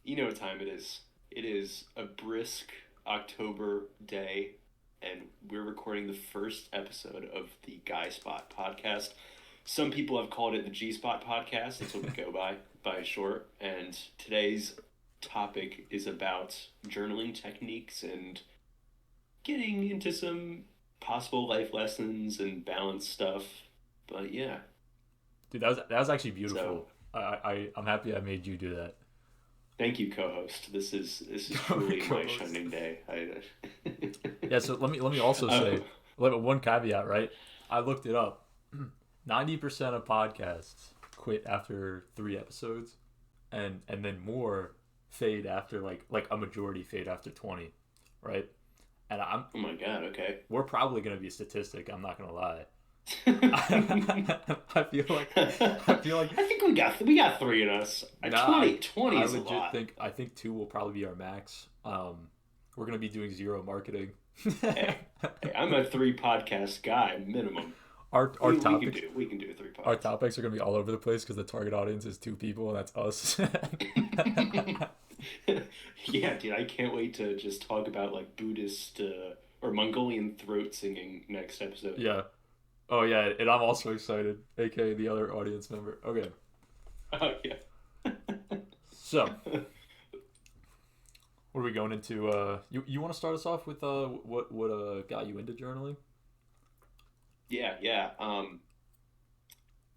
You know what time it is. It is a brisk October day, and we're recording the first episode of the Guy Spot podcast. Some people have called it the G Spot podcast. That's what we go by short. And today's topic is about journaling techniques and getting into some possible life lessons and balance stuff. But yeah, Dude, that was actually so beautiful. I'm happy I made you do that. thank you, co-host. This is Your truly my co-host. shining day. Yeah, so let me also Oh, say one caveat, right? I looked it up. 90% of podcasts quit after 3 episodes, and then more fade after like a majority fade after 20, right? And I'm oh my God. Okay. we're probably gonna be a statistic. I'm not gonna lie. I I feel like I feel like think we got three in us. nah, 20 I is a legit lot. think I think two will probably be our max. We're gonna be doing zero marketing. Hey, I'm a three podcast guy minimum. Our We can topics do we can do three our pods. topics are gonna be all over the place because the target audience is two people, and that's us. Yeah, dude, I can't wait to just talk about like Buddhist or Mongolian throat singing next episode. Yeah. Oh yeah, and I'm also excited, aka the other audience member. Okay, Oh yeah. so what are we going into? You want to start us off with what got you into journaling? Yeah, yeah.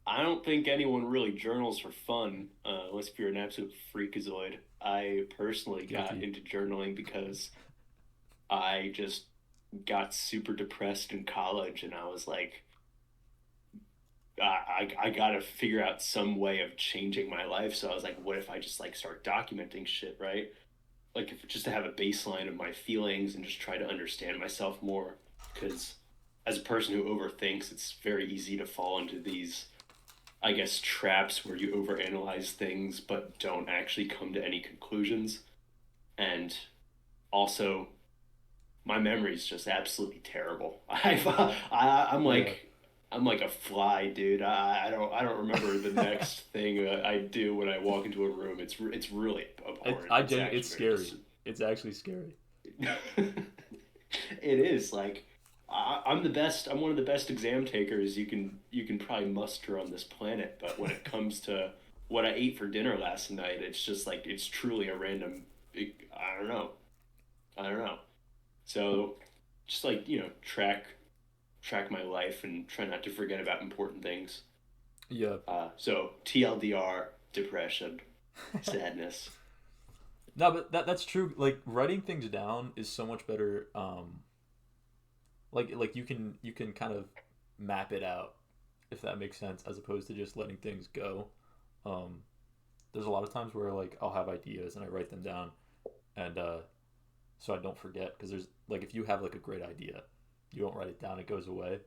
I don't think anyone really journals for fun, unless if you're an absolute freakazoid. I personally got Guilty. into journaling because I just got super depressed in college, and I was like, I gotta figure out some way of changing my life. So I was like, what if I just like start documenting shit, right? Like, if just to have a baseline of my feelings and just try to understand myself more. Because as a person who overthinks, it's very easy to fall into these, I guess, traps where you overanalyze things but don't actually come to any conclusions. And also, my memory is just absolutely terrible. Yeah. I'm like a fly, dude. I don't remember the next thing I do when I walk into a room. It's really abhorrent. It's It's actually very scary. dis. It's actually scary. It is like I'm the best. I'm one of the best exam takers you can probably muster on this planet. But when it comes to what I ate for dinner last night, it's just like it's truly a random. I don't know. I don't know. So just like track my life and try not to forget about important things. Yeah. So TLDR, depression, sadness. No, but that's true. Like writing things down is so much better. Like you can kind of map it out, if that makes sense, as opposed to just letting things go. Um, there's a lot of times where like I'll have ideas and I write them down, and so I don't forget. Because there's like if you have like a great idea, you don't write it down, it goes away.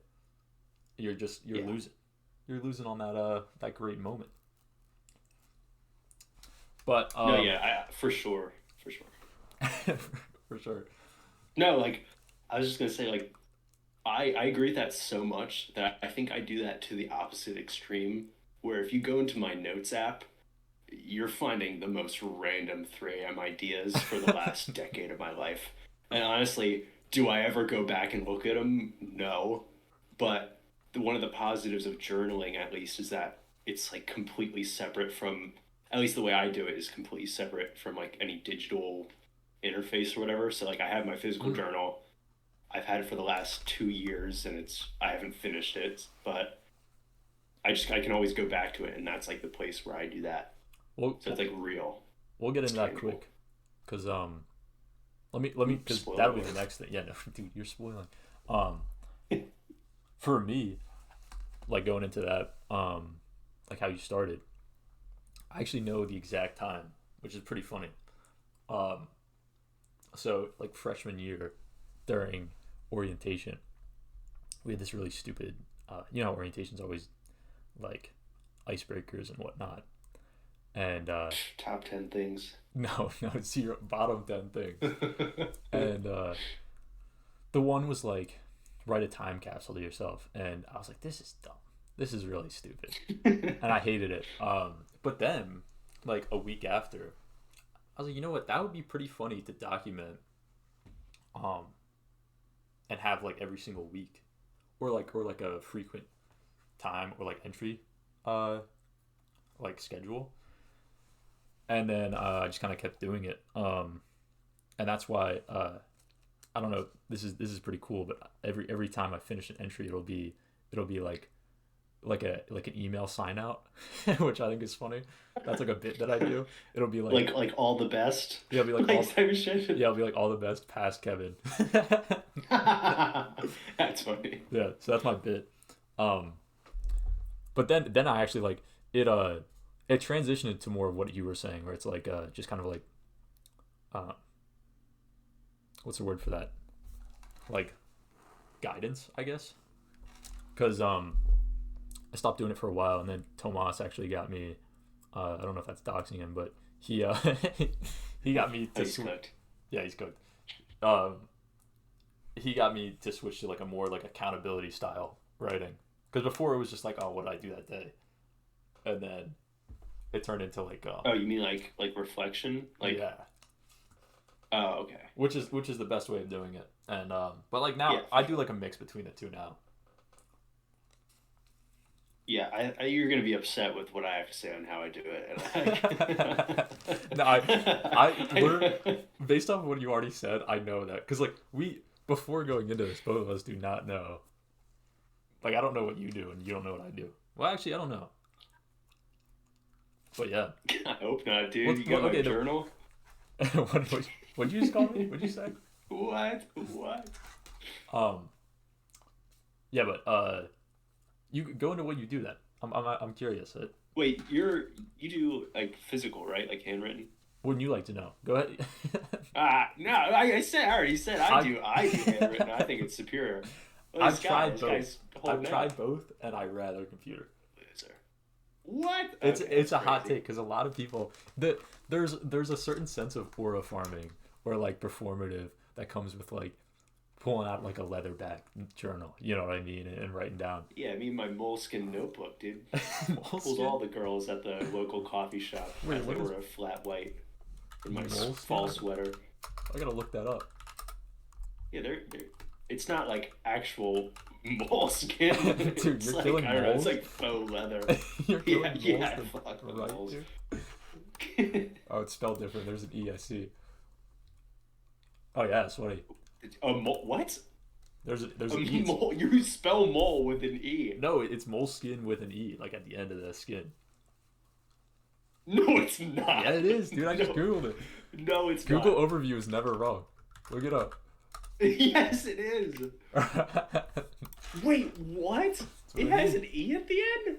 You're Yeah. losing. You're losing on that great moment. But No, yeah, for sure, for sure. for sure. No, like I was just gonna say, like I agree with that so much that I think I do that to the opposite extreme. Where if you go into my notes app, you're finding the most random 3 a.m. ideas for the last decade of my life. And honestly, do I ever go back and look at them? No. But one of the positives of journaling, at least, is that it's like completely separate from, at least the way I do it, is completely separate from like any digital interface or whatever. So like I have my physical Mm. journal. I've had it for the last 2 years, and I haven't finished it, but I can always go back to it, and that's like the place where I do that. We'll, So it's like real. we'll get It's into that tangible. quick, because let me Oops, because spoiler that'll be the alert. next thing. Yeah, no, dude, you're spoiling. Um, for me, like going into that, like how you started, I actually know the exact time, which is pretty funny. Um, so like freshman year, during orientation, we had this really stupid. You know, orientation's always like icebreakers and whatnot, and Top 10 things. no, no, it's your bottom 10 things, and the one was like write a time capsule to yourself, and I was like, this is dumb. This is really stupid, and I hated it. But then, like a week after, I was like, you know what, that would be pretty funny to document, um, and have like every single week, or like a frequent time or like entry, uh, like schedule, and then I just kind of kept doing it. And that's why I don't know. This is pretty cool, but every time I finish an entry, it'll be like an email sign out, which I think is funny. That's like a bit that I do. It'll be like Like all the best, yeah, it'll be like like all type of shit. yeah, it'll be like all the best past Kevin. That's funny. Yeah, so that's my bit. Um, but then I actually like it. It transitioned into more of what you were saying, where it's like just kind of like uh, what's the word for that? Like guidance, I guess. Because I stopped doing it for a while, and then Tomas actually got me. I don't know if that's doxing him, but he he got me to He's cooked. yeah, he's cooked. Um, he got me to switch to like a more like accountability style writing. Because before it was just like, oh, what did I do that day? And then it turned into like Oh, you mean like reflection? Like yeah, oh, okay. which is the best way of doing it. And but like now Yeah, I do like a mix between the two now. Yeah, you're gonna be upset with what I have to say on how I do it. No, we're based off of what you already said. I know that because like we before going into this, both of us do not know. Like I don't know what you do, and you don't know what I do. Well, actually, I don't know. But yeah. I hope not, dude. Well, You got okay, my journal? What'd you just call me? What'd you say? What? What? Um. Yeah, but you go into what you do then. I'm curious. Wait, you do like physical, right? Like handwritten? Wouldn't you like to know? Go ahead. No, I already said I do handwritten. I think it's superior. Well, I've tried this both. guy's I've holding tried out. both, and I rather computer. Loser. What? It's Okay, it's a that's hot crazy. take because a lot of people that there's a certain sense of aura farming or like performative that comes with like pulling out like a leatherback journal. You know what I mean, and writing down. Yeah, I mean my moleskin notebook, dude. Pulls Moleskin? all the girls at the local coffee shop Wait, as they what is were a flat white in my moleskin? fall sweater. I gotta look that up. Yeah, they're it's not like actual moleskin. Dude, It's you're like killing I don't know, it's moles. like faux leather. You're killing Yeah, moles I to fuck with write moles. to? Oh, it's spelled different. There's an E. I see. Oh yeah, it's funny. What? There's A an E. mole? You spell mole with an E. No, it's moleskin with an E, like at the end of the skin. No, it's not. Yeah, it is, dude. I just No. googled it. No, it's Google not. overview is never wrong. Look it up. Yes, it is. Wait, what? It what it has is. an E at the end?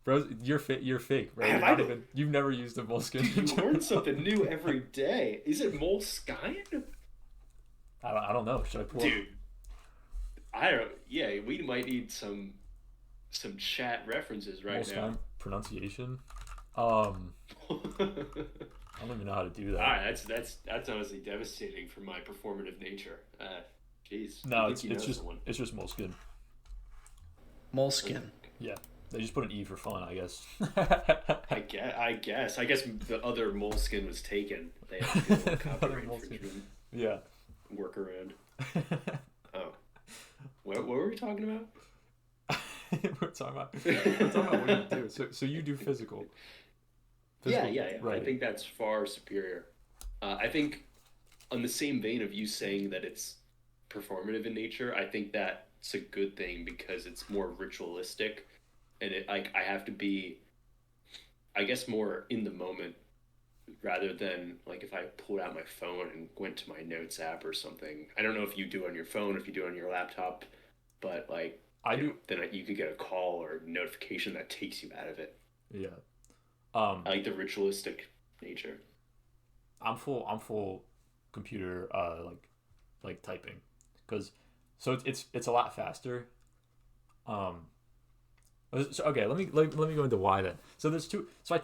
Bro, you're fake, bro. Have You're I not been- even, you've never used a moleskin. Dude, you learn something new every day. Is it moleskine? I don't know. Should I pull? Dude, I don't. Yeah, we might need some chat references right Moleskine pronunciation. now. I don't even know how to do that. All right, that's honestly devastating for my performative nature. Jeez. No, I it's think you know just someone. it's just moleskin. Moleskin. Yeah, they just put an E for fun, I guess. I guess the other moleskin was taken. They had to do a little copyright moleskin. infringement Yeah. workaround. Oh, what were we talking about? we're talking about what you do. So you do physical. Yeah. I Right. think that's far superior. I think, on the same vein of you saying that it's performative in nature, I think that's a good thing because it's more ritualistic, and it like I have to be, I guess, more in the moment rather than like if I pulled out my phone and went to my notes app or something. I don't know if you do on your phone, if you do on your laptop, but like I do. then you could get a call or notification that takes you out of it. Yeah. I like the ritualistic nature. I'm full computer like typing because it's a lot faster. So, okay, let me go into why then. So there's two. So I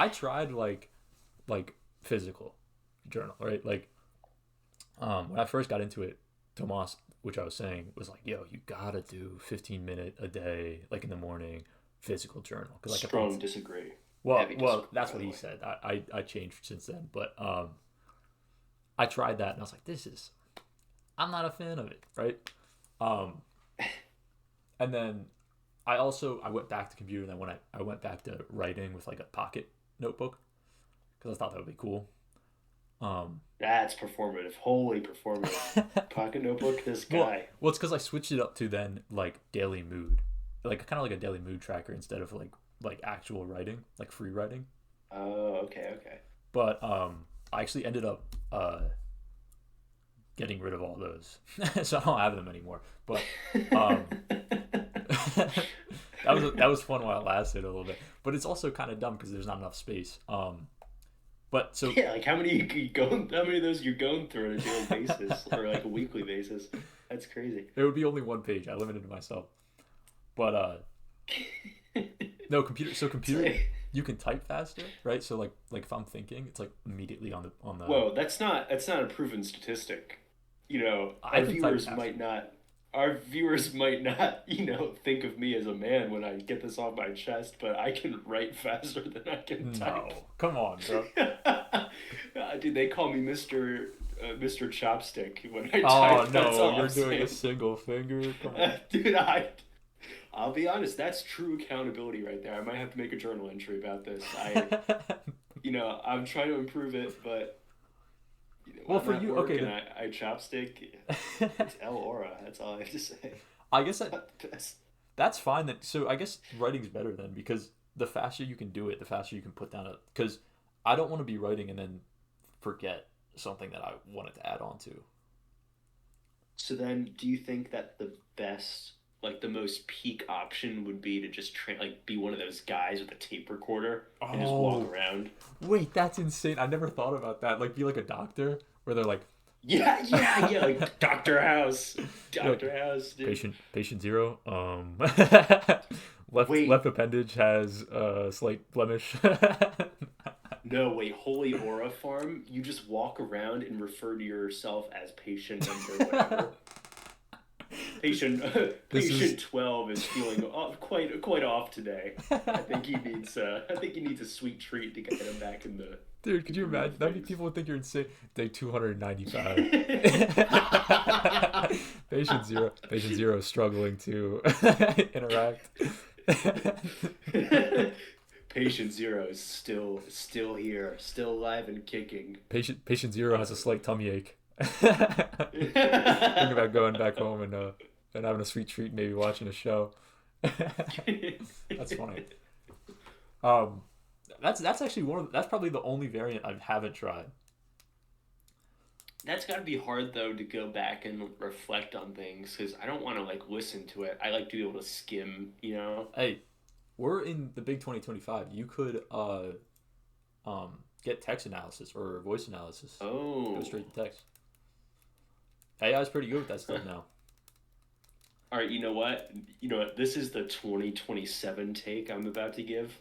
tried like physical journal, right? Like when I first got into it, Tomas, which I was saying, was like, yo, you gotta do 15-minute a day, like in the morning, physical journal. Cause like Strong disagree. heavy That's by what the he way. said. I changed since then, but I tried that and I was like, this is I'm not a fan of it, right? Um, and then I went back to computer and then when I went back to writing with like a pocket notebook because I thought that would be cool. Um, That's performative. Holy performative. Pocket notebook, this well, guy. it's because I switched it up to then like daily mood, like kind of like a daily mood tracker instead of like actual writing, like free writing. Oh, okay, okay. But I actually ended up getting rid of all those, so I don't have them anymore. But um, that was fun while it lasted a little bit. But it's also kind of dumb because there's not enough space. But so Yeah, like how many you going? How many of those you're going through on a daily basis or like a weekly basis? That's crazy. it would be only one page. I limited myself. But no computer. So It's computer, like, you can type faster, right? So like if I'm thinking, it's like immediately on the. whoa, that's not a proven statistic. You know, I can type faster. our viewers might not, think of me as a man when I get this off my chest, but I can write faster than I can type. No, come on, bro. Dude, they call me Mr. Chopstick when I Oh type. That's no, all you're I'm doing a saying. single finger. Come on. Dude, I'll be honest, that's true accountability right there. I might have to make a journal entry about this. I'm trying to improve it, but Well, I'm for at you, work okay. and I chopstick. It's El Aura. That's all I have to say. I guess that Not the best. that's fine. So I guess writing's better then because the faster you can do it, the faster you can put down a. Because I don't want to be writing and then forget something that I wanted to add on to. So then, do you think that the best, like the most peak option would be to just like be one of those guys with a tape recorder and just walk Oh, around? wait, that's insane. I never thought about that. Like, be like a doctor where they're like, Yeah, yeah, yeah. Like you're like Doctor House, dude. patient zero. Wait, left appendage has a slight blemish. no, wait. Holy Aura Farm. You just walk around and refer to yourself as patient number whatever. Patient This is patient 12 is feeling quite off today. I think he needs a sweet treat to get him back in dude. the Could you groove of imagine? That many things. people would think you're insane. Day 295. Patient zero is struggling to interact. Patient zero is still here, still alive and kicking. Patient zero has a slight tummy ache. Thinking about going back home and having a sweet treat, maybe watching a show. That's funny. Um, that's actually that's probably the only variant I haven't tried. That's got to be hard though to go back and reflect on things because I don't want to like listen to it. I like to be able to skim. Hey, we're in the big 2025. You could get text analysis or voice analysis. Go Oh, straight to text. AI is pretty good with that stuff now. all right. You know what? You know what? This is the 2027 take I'm about to give.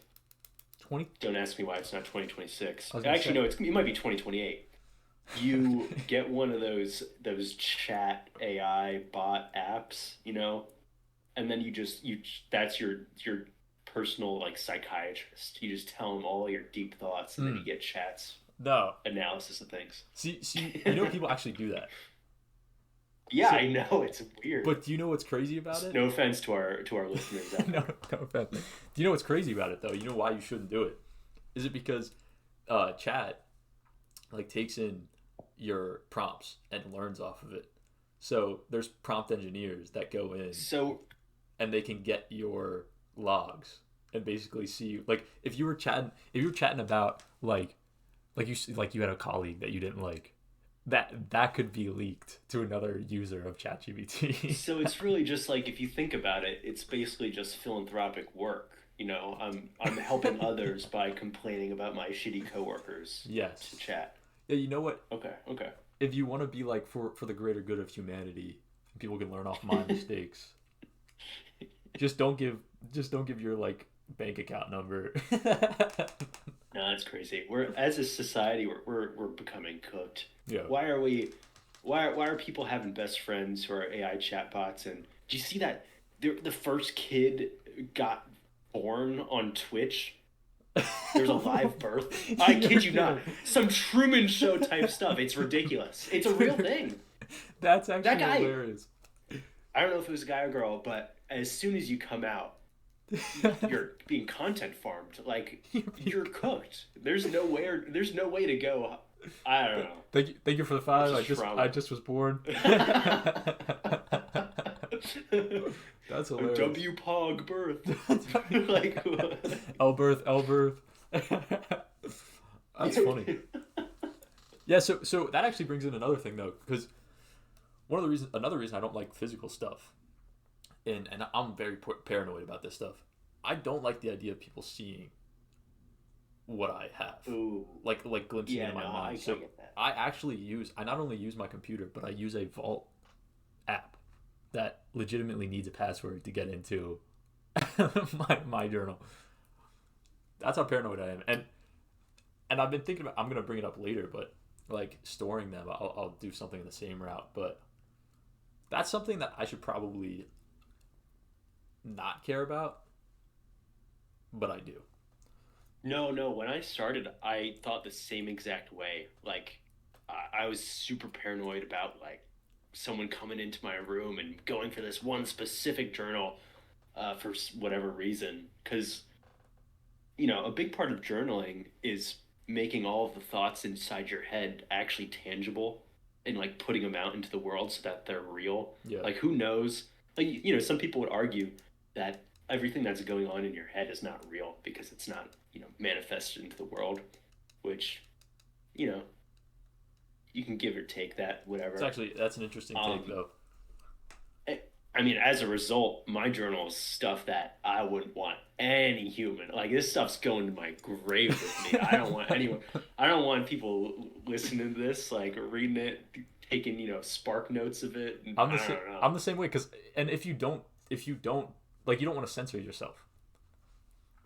20. Don't ask me why it's not 2026. I was gonna Actually, say. no. It might be 2028. You get one of those chat AI bot apps, and then you that's your personal like psychiatrist. You just tell them all your deep thoughts, and then you Mm, get chats no. analysis of things. See, people actually do that. Yeah, So, I know it's weird. but do you know what's crazy about it? No offense to our listeners out No, there. no offense. Do you know what's crazy about it though? You know why you shouldn't do it? Is it because chat like takes in your prompts and learns off of it? So there's prompt engineers that go in So and they can get your logs and basically see like if you were chatting about like you had a colleague that you didn't like that could be leaked to another user of ChatGPT. so it's really just like if you think about it, it's basically just philanthropic work. I'm helping others by complaining about my shitty coworkers to Yes. chat. Yeah, you know what? Okay, okay. If you want to be like for the greater good of humanity, people can learn off my mistakes. Just don't give your like bank account number. No, that's crazy. We're as a society, we're becoming cooked. Yeah. Why are we? Why are people having best friends who are AI chatbots? And do you see that the first kid got born on Twitch? There's a live birth. I kid you not. Some Truman Show type stuff. It's ridiculous. It's a real thing. That's That actually guy, hilarious. I don't know if it was a guy or girl, but as soon as you come out, you're being content farmed. Like you're cooked. There's no way to go. I don't know. Thank you for the It's five. just I trauma. just was born. That's A hilarious. W Pog birth. Like Elberth, Elberth. That's funny. Yeah, so that actually brings in another thing though, because another reason I don't like physical stuff, and I'm very paranoid about this stuff. I don't like the idea of people seeing what I have, Ooh. like glimpsing Yeah, into my no, mind. I So get that. I not only use my computer, but I use a Vault app that legitimately needs a password to get into my journal. That's how paranoid I am, and I've been thinking about. I'm gonna bring it up later, but like storing them, I'll do something in the same route. But that's something that I should probably not care about, but I do. No, no. When I started, I thought the same exact way. Like, I was super paranoid about like someone coming into my room and going for this one specific journal for whatever reason. Because a big part of journaling is making all of the thoughts inside your head actually tangible and like putting them out into the world so that they're real. Yeah, Like, who knows? Like, some people would argue that everything that's going on in your head is not real because it's not, manifested into the world, which, you know, you can give or take that, whatever. that's an interesting take Um, though. I I mean, as a result, my journal is stuff that I wouldn't want any human. Like this stuff's going to my grave with me. I don't want anyone. I don't want people listening to this, like reading it, taking spark notes of it. And I'm the I don't know. I'm the same way because and if you don't like you don't want to censor yourself.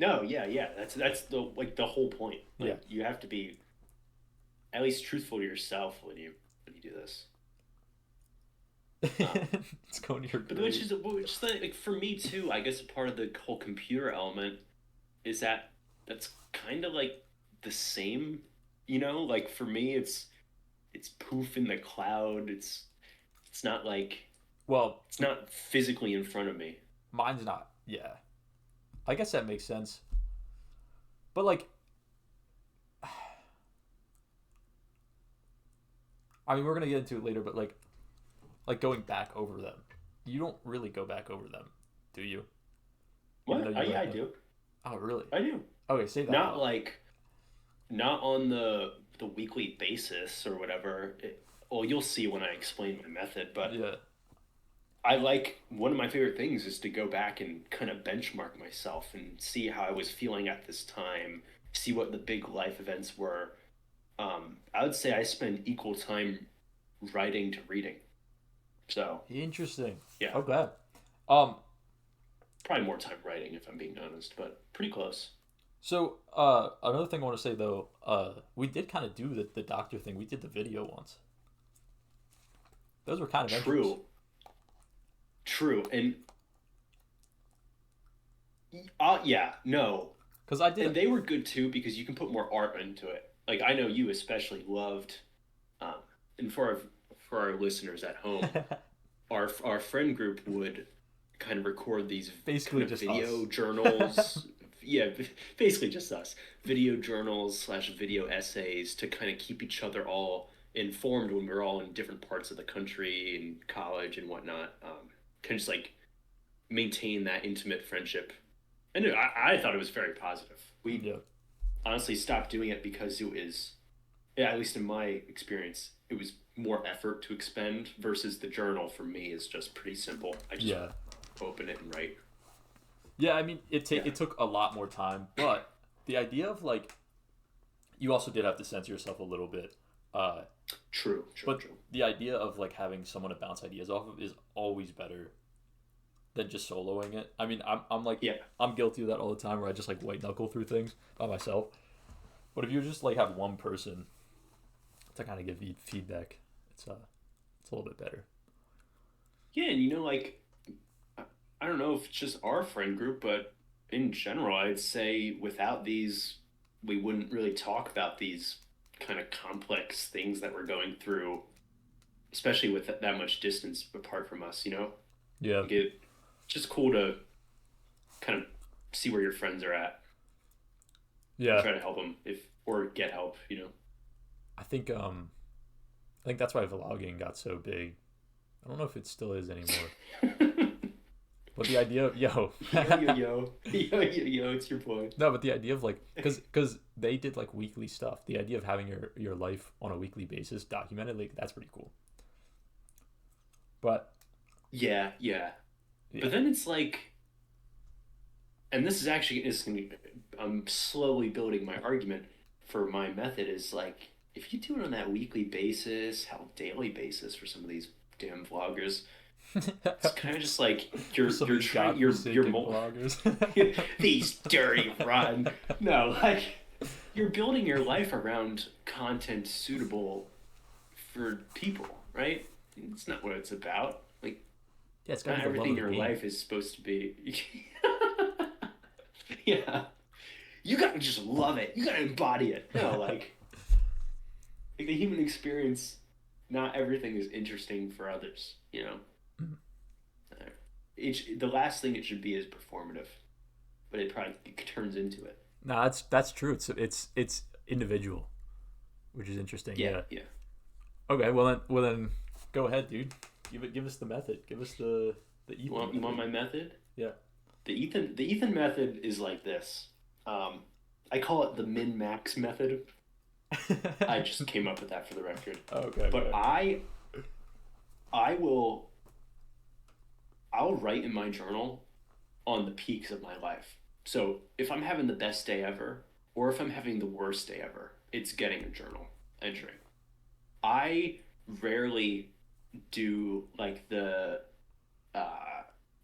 No, yeah, yeah. That's the whole point. Yeah. Like you have to be at least truthful to yourself when you do this. Um, It's going to your but which grave. is like for me too. I guess a part of the whole computer element is that that's kind of like the same. Like for me, it's poof in the cloud. It's not like Well, it's not physically in front of me. mine's not. Yeah, I guess that makes sense. But like, I mean, we're gonna get into it later. But like going back over them, you don't really go back over them, do you? Even though What? you Yeah, write I them. do. Oh, really? I do. Okay, say that Not though. like not on the weekly basis or whatever. Well, you'll see when I explain my method, but Yeah. I like one of my favorite things is to go back and kind of benchmark myself and see how I was feeling at this time, see what the big life events were. I would say I spend equal time writing to reading. So, Interesting. yeah, Okay. Um. probably more time writing if I'm being honest, but pretty close. So, another thing I want to say though, we did kind of do the doctor thing. We did the video once. Those were kind of entries. True, true. And yeah, no. Cause I did. And they were good too because you can put more art into it. Like I know you especially loved, um, and for our listeners at home, our friend group would kind of record these Basically kind of just video us. journals. Yeah, basically just us. Video journals slash video essays to kind of keep each other all informed when we're all in different parts of the country and college and whatnot. Kind of just like maintain that intimate friendship. And I thought it was very positive. We Yeah. honestly stopped doing it because it was, yeah, at least in my experience, it was more effort to expend versus the journal for me is just pretty simple. I just Yeah. open it and write. Yeah. I mean, Yeah, it took a lot more time, but the idea of like you also did have to censor yourself a little bit. Uh, true, true, but true. the idea of like having someone to bounce ideas off of is always better than just soloing it. I mean, I'm like Yeah, I'm guilty of that all the time where I just like white knuckle through things by myself. But if you just like have one person to kind of give you feedback, it's a little bit better. yeah, and like I don't know if it's just our friend group, but in general, I'd say without these we wouldn't really talk about these kind of complex things that we're going through, especially with that much distance apart from us, you know? Yeah. Like it's just cool to kind of see where your friends are at and Yeah. try to help them if or get help, you I think I think that's why vlogging got so big. I don't know if it still is anymore. know? But the idea of yo, Yo yo yo. Yo yo yo, it's your boy. no, but the idea of like, cause they did like weekly stuff. The idea of having your life on a weekly basis documented, like that's pretty cool. But Yeah, yeah. yeah, But then it's like, and this is actually is gonna, I'm slowly building my argument for my method is like if you do it on that weekly basis, how daily basis for some of these damn vloggers, it's kind of just like for some of you're these trying godforsaken vloggers. these dirty rotten no like you're building your life around content suitable for people, right? It's not what it's about. Like Yeah, it's gotta not be the love everything of in the your game. life is supposed to be yeah. You gotta just love it. You gotta embody it. No, like the human experience, not everything is interesting for others, you know? Mhm. The last thing it should be is performative, but it probably turns into it. No, that's true. It's individual, which is interesting. Yeah, Yeah. yeah. Okay. Well then, go ahead, dude. Give us the method. Give us the Ethan You want method. my method? Yeah. The Ethan method is like this. Um, I call it the min max method. I just came up with that for the record. Okay. But Okay. I will I'll write in my journal on the peaks of my life. So if I'm having the best day ever, or if I'm having the worst day ever, it's getting a journal entry. I rarely do uh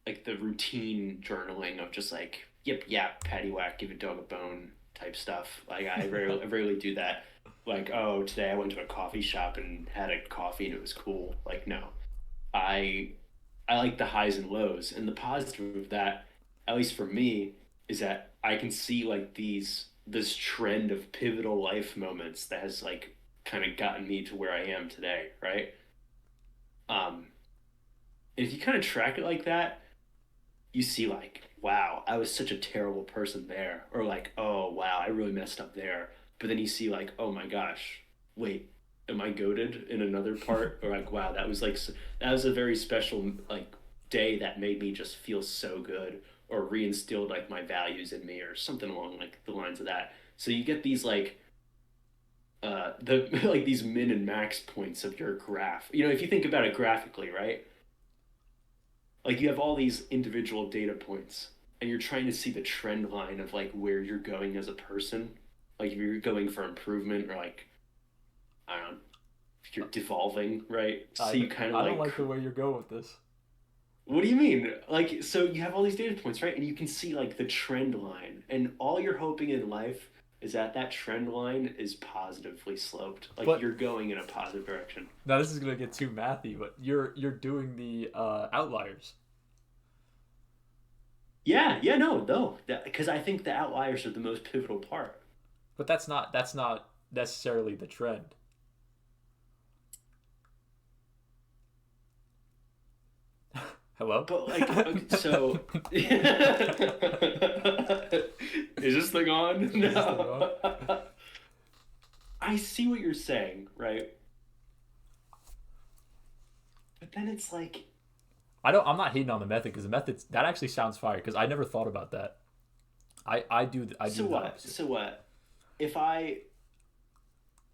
like the routine journaling of just like yip yap patty whack give a dog a bone type stuff. Like I rarely do that. Like oh today I went to a coffee shop and had a coffee and it was cool. Like no, I I like the highs and lows. And the positive of that, at least for me, is that I can see like this trend of pivotal life moments that has like kind of gotten me to where I am today, right? Um, and if you kind of track it like that, you see like, wow, I was such a terrible person there, or like, oh wow, I really messed up there. But then you see like, oh my gosh, wait, am I goaded in another part? Or like, wow, that was like that was a very special like day that made me just feel so good, or reinstilled like my values in me, or something along like the lines of that. So you get these like the like these min and max points of your graph. You know, if you think about it graphically, right? Like you have all these individual data points and you're trying to see the trend line of like where you're going as a person, like if you're going for improvement or like I don't know, if you're devolving, right? So I you kind of I don't like like the way you're going with this. what do you mean? Like so you have all these data points, right? And you can see like the trend line and all you're hoping in life is that that trend line is positively sloped, like But you're going in a positive direction. now this is gonna get too mathy. But you're doing the outliers. Yeah, yeah, no, because I think the outliers are the most pivotal part. But that's not necessarily the trend. Hello. But like, okay, so is this thing on? Is this thing on? No. I see what you're saying, right? But then it's like, I'm not hating on the method because the method that actually sounds fire because I never thought about that. I so do the what? opposite. So what? If I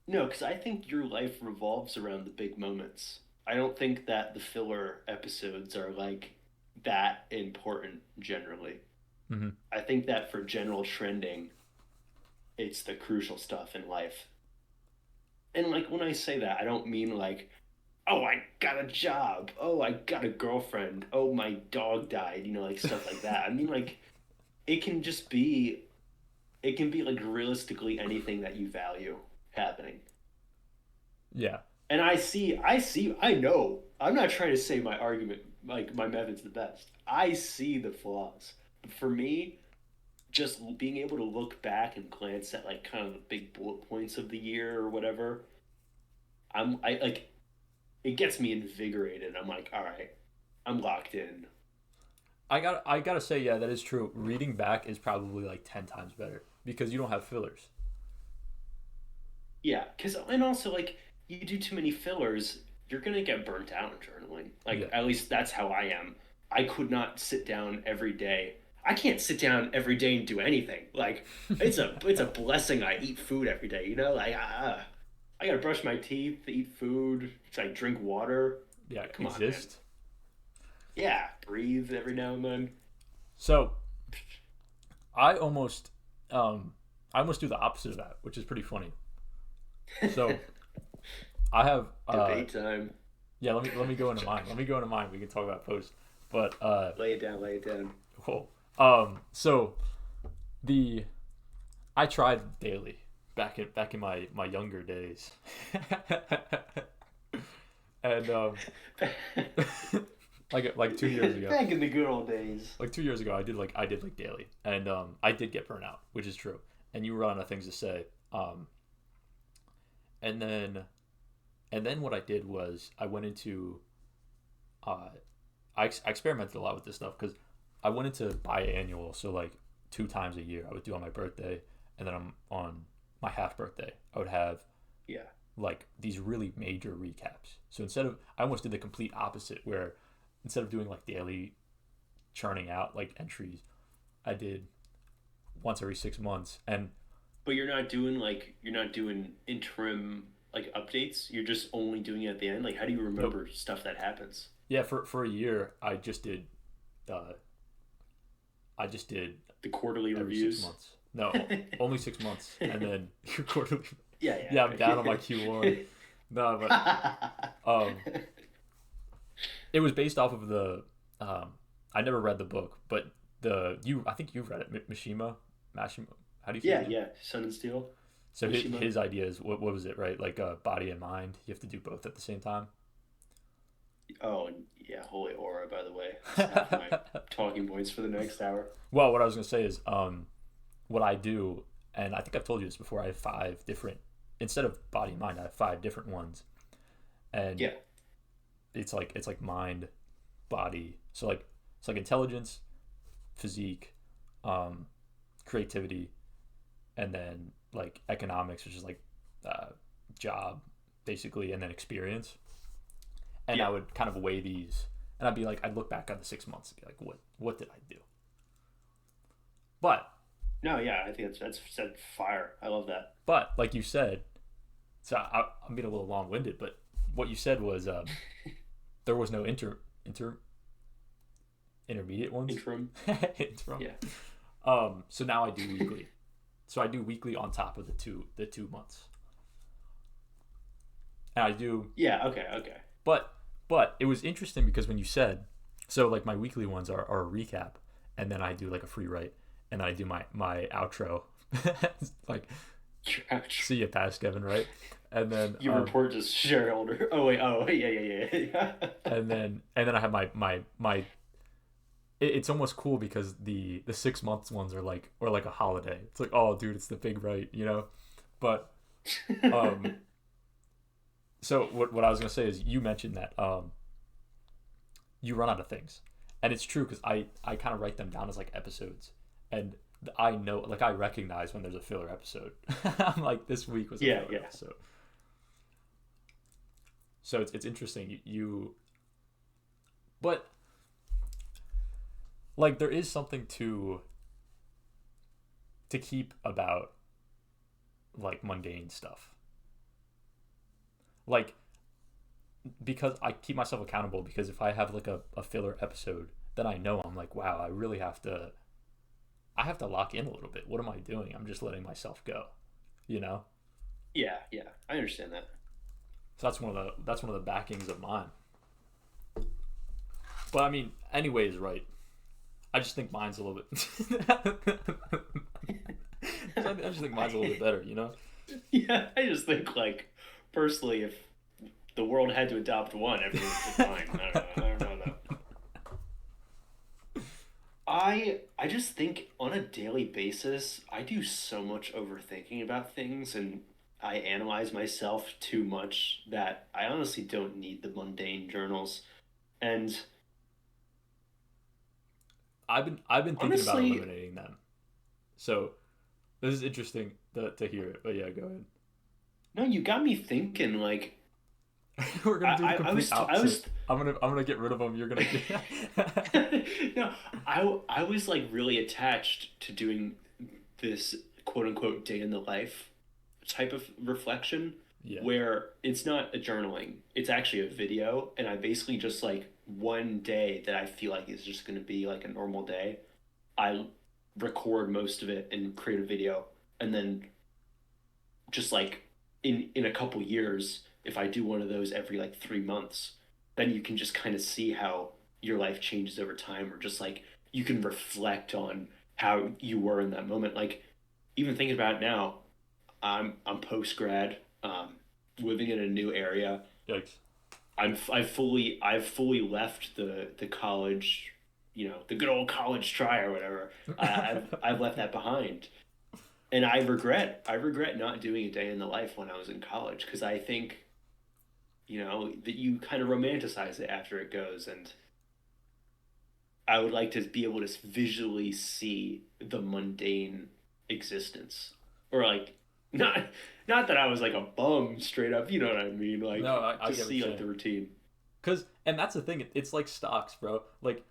no, because I think your life revolves around the big moments. I don't think that the filler episodes are like that important generally. Hmm. I think that for general trending, it's the crucial stuff in life. And like when I say that, I don't mean like, oh, I got a job. Oh, I got a girlfriend. Oh, my dog died. You know, like stuff like that. I mean, like it can just be, it can be like realistically anything that you value happening. Yeah. And I know. I'm not trying to say my argument, like my method's the best. I see the flaws. But for me, just being able to look back and glance at like kind of the big bullet points of the year or whatever, I like it gets me invigorated. I'm like, all right, I'm locked in. I gotta say, yeah, that is true. Reading back is probably like 10 times better because you don't have fillers. Yeah, because and also like you do too many fillers, you're gonna get burnt out in journaling. Yeah. Like at least that's how I am. I could not sit down every day. I can't sit down every day and do anything. Like it's a blessing I eat food every day. You know, like I gotta brush my teeth, eat food, like drink water. Yeah, Come on, man. exist. Yeah, breathe every now and then. So I almost I almost do the opposite of that, which is pretty funny. So I have Debate time. yeah, let me go into mine. Let me go into mine. We can talk about post. But Lay it down. Lay it down. cool. So the I tried daily back in my younger days. And like 2 years ago. Back in the good old days. Like 2 years ago, I did like daily, and I did get burnt out, which is true. And you run out of things to say. And then what I did was I went into uh, I experimented a lot with this stuff because I went into biannual, so like 2 times a year I would do on my birthday, and then on my half birthday I would have Yeah. like these really major recaps. So I almost did the complete opposite where instead of doing like daily churning out like entries, I did once every 6 months. And But you're not doing interim like updates. You're just only doing it at the end. Like how do you nope. remember stuff that happens? Yeah, for a year uh I just did The quarterly every six reviews. months. No, only 6 months, and then quarterly. Yeah, Yeah, I'm down on my yeah. Q1. No, but it was based off of the. I never read the book, but I think you've read it, Mashima. How do you say Yeah, his name? yeah. Sun and Steel. So Mishima. his idea is what was it, right? Like body and mind. You have to do both at the same time. Oh, and yeah, Holy Aura, by the way. That's half of my talking points for the next hour. Well, what I was gonna say is, what I do, and I think I've told you this before. I have five different, instead of body and mind, I have five different ones, and Yeah. it's like mind, body. So like it's like intelligence, physique, um, creativity, and then like economics, which is like uh, job, basically, and then experience. And Yeah. I would kind of weigh these, and I'd be like, I'd look back on the 6 months and be like, what did I do? But No, yeah, I think that's said fire. I love that. like you said, so I'm being a little long winded, but what you said was there was no intermediate ones. Interim. Interim. Yeah. So now I do weekly. So I do weekly on top of the 2 months, and I do. Yeah, okay, okay. But it was interesting because when you said, so like my weekly ones are a recap, and then I do like a free write, and I do my outro, like see you pass Kevin, right? And then You report to shareholder. Oh, yeah, yeah, yeah, yeah. and then I have my it's almost cool because the 6 months ones are like or like a holiday. It's like, oh dude, it's the big write, you know? But um so what I was gonna say is you mentioned that you run out of things, and it's true because I kind of write them down as like episodes, and I know like I recognize when there's a filler episode. I'm like, this week was a Yeah, filler yeah. episode. So it's interesting but like there is something to keep about like mundane stuff, like because I keep myself accountable, because if I have like a filler episode, then I know I'm like, wow, I have to lock in a little bit. What am I doing? I'm just letting myself go, you know? Yeah, yeah. I understand that. So that's one of the backings of mine. But I mean, anyways, right? I just think mine's a little bit. I just think mine's a little bit better, you know? Yeah, I just think like personally, if the world had to adopt one, everything would be fine. I don't know. I just think on a daily basis, I do so much overthinking about things and I analyze myself too much that I honestly don't need the mundane journals. And I've been thinking about honestly, eliminating them. So this is interesting to hear it. But yeah, go ahead. no, you got me thinking like We're gonna do the I complete was I opposite. was I'm gonna get rid of them. You're gonna get. no, I was like really attached to doing this quote unquote day in the life type of reflection Yeah. where it's not a journaling, it's actually a video, and I basically just like one day that I feel like is just going to be like a normal day. I record most of it and create a video, and then just like in a couple years, if I do one of those every like 3 months, then you can just kind of see how your life changes over time, or just like you can reflect on how you were in that moment. Like even thinking about it now, I'm post grad, living in a new area. Yikes. I've fully left the college, the good old college try or whatever. I've left that behind, and I regret not doing a day in the life when I was in college because I think that you kind of romanticize it after it goes, and I would like to be able to visually see the mundane existence, or like not not that I was like a bum straight up, you know what I mean? No, Like I get just what you're see like saying. the routine. Cause and that's the thing. It's like stocks, bro. Like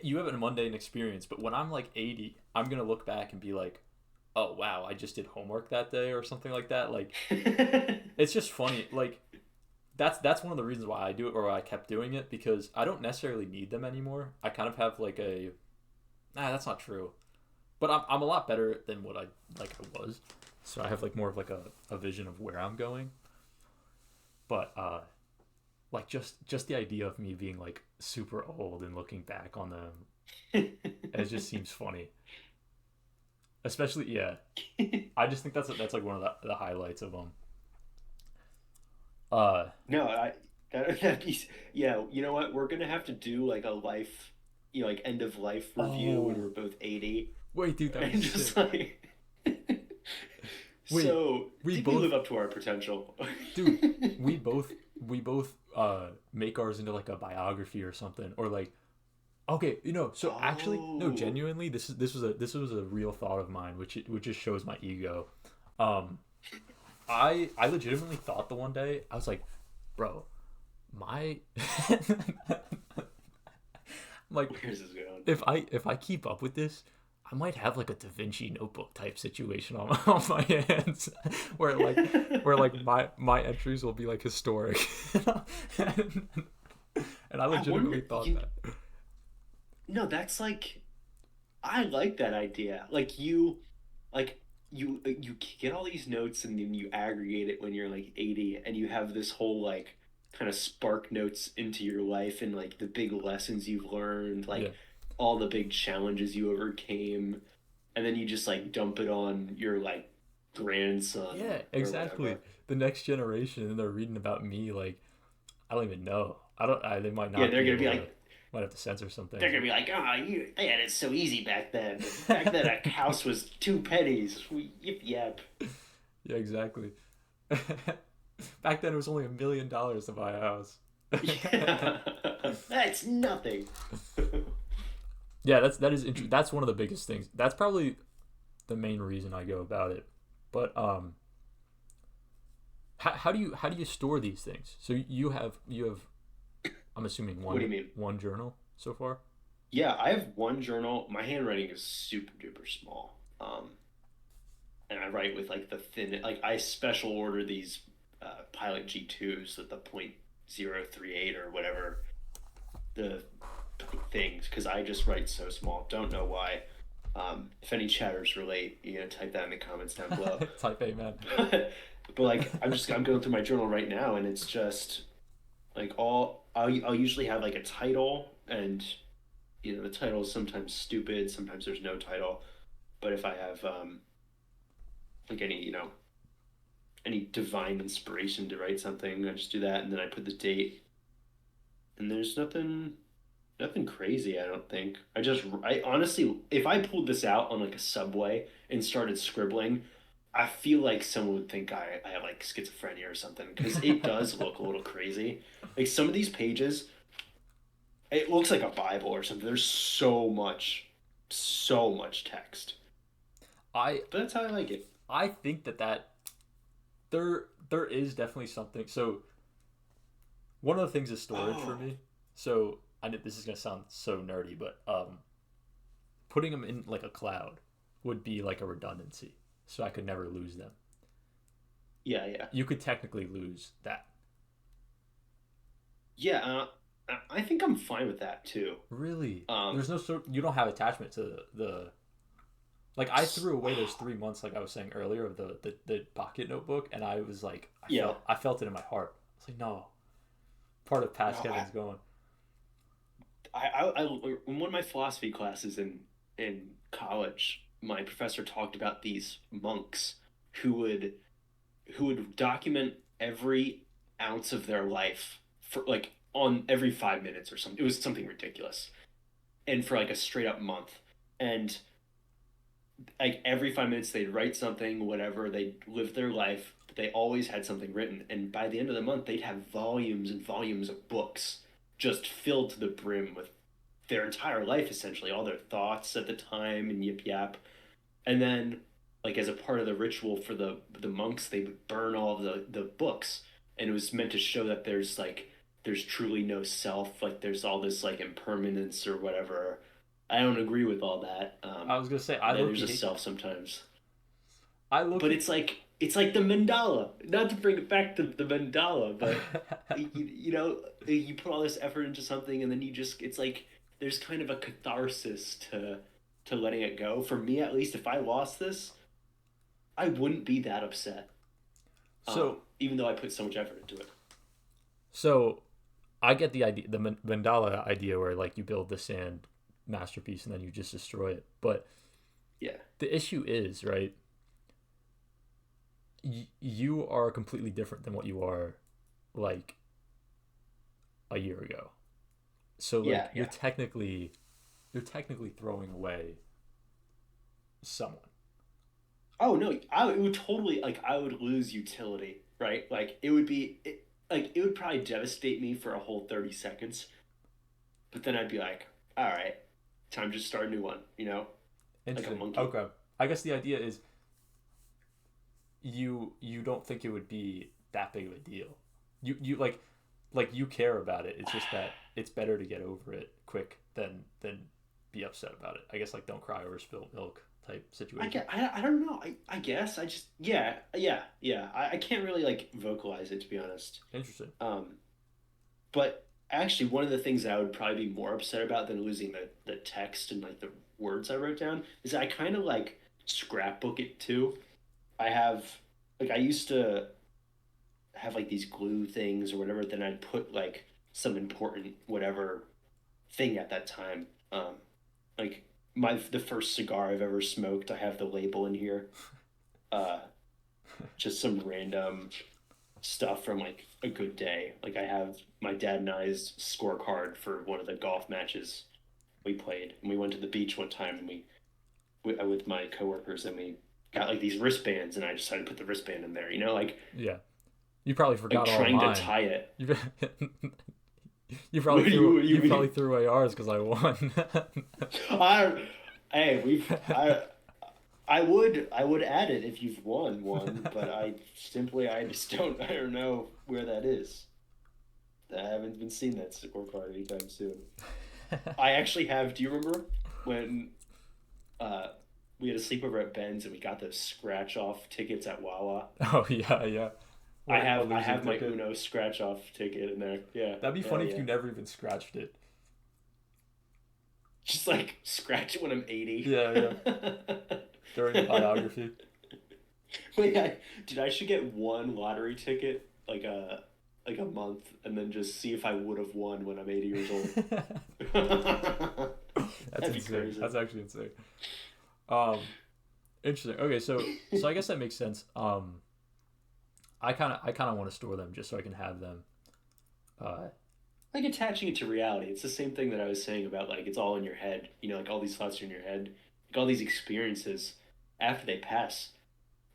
you have a mundane experience, but when I'm like 80, I'm gonna look back and be like, oh wow, I just did homework that day or something like that. Like it's just funny. Like that's one of the reasons why I do it or why I kept doing it because I don't necessarily need them anymore. I kind of have like a that's not true. But I'm a lot better than what I was. So I have like more of like a vision of where I'm going. But like just the idea of me being like super old and looking back on them, it just seems funny. Especially yeah, I just think that's like one of the highlights of them. Uh No, that'd be, yeah. You know what? We're gonna have to do like a life, like end of life review when oh we're both 80, wait, dude, that'd be and just sick. like, Wait, so we did we both live up to our potential? dude, we both make ours into like a biography or something or like okay, so actually, no, Oh, genuinely, this was a real thought of mine, which just shows my ego. Um, I legitimately thought the one day I was like, bro, my like where's this going? if I keep up with this, I might have like a Da Vinci Notebook type situation on on my hands, where like my entries will be like historic, and, and I I legitimately wonder. thought that. No, that's like I like that idea. Like you get all these notes and then you aggregate it when you're like 80, and you have this whole like kind of spark notes into your life and like the big lessons you've learned, Yeah. like all the big challenges you overcame, and then you just like dump it on your like grandson Yeah, or exactly. whatever. The next generation, and they're reading about me. Like, I don't even know. I don't. They might Yeah, not be able to. Might have to censor some they're things. gonna be like, oh, they had it so easy back then. Back then, a house was 2 pennies. Yip yap. Yeah, exactly. Back then, it was only $1 million to buy a house. Yeah, that's nothing. Yeah, that is interesting. That's one of the biggest things. That's probably the main reason I go about it. But how do you store these things? So you have I'm assuming What do one you mean? one journal so far. Yeah, I have one journal. My handwriting is super duper small. And I write with like the thin, like I special order these Pilot G2s with the .038 or whatever the things because I just write so small. Don't know why. If any chatters relate, type that in the comments down below. Type A man. But like I'm going through my journal right now, and it's just like I'll usually have like a title, and the title is sometimes stupid, sometimes there's no title. But if I have like any divine inspiration to write something, I just do that, and then I put the date, and there's nothing Nothing crazy, I don't think. I honestly, if I pulled this out on like a subway and started scribbling, I feel like someone would think I have like schizophrenia or something because it does look a little crazy. Like some of these pages, it looks like a Bible or something. There's so much text. I But that's how I like it. I think that there is definitely something. So one of the things is storage for Oh, me. So I know this is gonna sound so nerdy, but putting them in like a cloud would be like a redundancy, so I could never lose them. yeah, yeah. You could technically lose that. Yeah, I think I'm fine with that too. Really? Um, There's no sort. You don't have attachment to the like. I threw away those 3 months, like I was saying earlier, of the pocket notebook, and I was like, yeah. I felt it in my heart. I was like, no, part of past No, Kevin's gone. in one of my philosophy classes in college, my professor talked about these monks who would document every ounce of their life for like on every 5 minutes or something. It was something ridiculous, and for like a straight up month, and like every 5 minutes they'd write something, whatever. They'd live their life, but they always had something written, and by the end of the month, they'd have volumes and volumes of books just filled to the brim with their entire life, essentially, all their thoughts at the time and yip yap. And then, like as a part of the ritual for the monks, they would burn all of the books, and it was meant to show that there's truly no self, like there's all this like impermanence or whatever. I don't agree with all that. I was gonna say I That low there's key a hate. self sometimes, I low but key. it's like the mandala. Not to bring it back to the mandala, but you know you put all this effort into something, and then you just it's like there's kind of a catharsis to letting it go. For me, at least, if I lost this, I wouldn't be that upset. so Even though I put so much effort into it. so I get the idea, the mandala idea, where like you build the sand masterpiece and then you just destroy it. But Yeah. the issue is, right? You are completely different than what you are like a year ago. So Yeah, like yeah. you're technically throwing away someone. Oh no, it would totally like I would lose utility, right? Like like it would probably devastate me for a whole 30 seconds, but then I'd be like, all right, time to start a new one, like a Interesting. monkey. Okay. I guess the idea is you don't think it would be that big of a deal. You like you care about it. It's just that it's better to get over it quick than be upset about it. I guess like don't cry over spilled milk type situation. I don't know. I guess I just yeah. I can't really like vocalize it to be honest. Interesting. Um, but actually, one of the things that I would probably be more upset about than losing the text and like the words I wrote down is I kind of like scrapbook it too. I have like I used to have like these glue things or whatever. Then I'd put like some important whatever thing at that time. Like the first cigar I've ever smoked. I have the label in here. Uh, just some random stuff from like a good day. Like I have my dad and I's scorecard for one of the golf matches we played, and we went to the beach one time, and with my coworkers, and we got like these wristbands, and I decided to put the wristband in there. Yeah. You probably Like forgot all of trying to mine. tie it. You What do you you probably mean? threw away ours because I won. I, hey, I would add it if you've won one, but I just I don't know where that is. I haven't been seeing that scorecard anytime soon. I actually have. Do you remember when uh we had a sleepover at Ben's and we got those scratch off tickets at Wawa? Oh yeah, yeah. What a I losing have my ticket. Uno scratch off ticket in there. Yeah, That'd be yeah, funny if yeah. you never even scratched it. Just like scratch it when I'm 80. Yeah, yeah. During the biography. Wait, I should get one lottery ticket like a month and then just see if I would have won when I'm 80 years old. That's That'd be insane. crazy. That's actually insane. Um, interesting. Okay, so I guess that makes sense. I kind of want to store them just so I can have them. Uh, like attaching it to reality. It's the same thing that I was saying about like it's all in your head. You know, like all these thoughts are in your head, like all these experiences after they pass,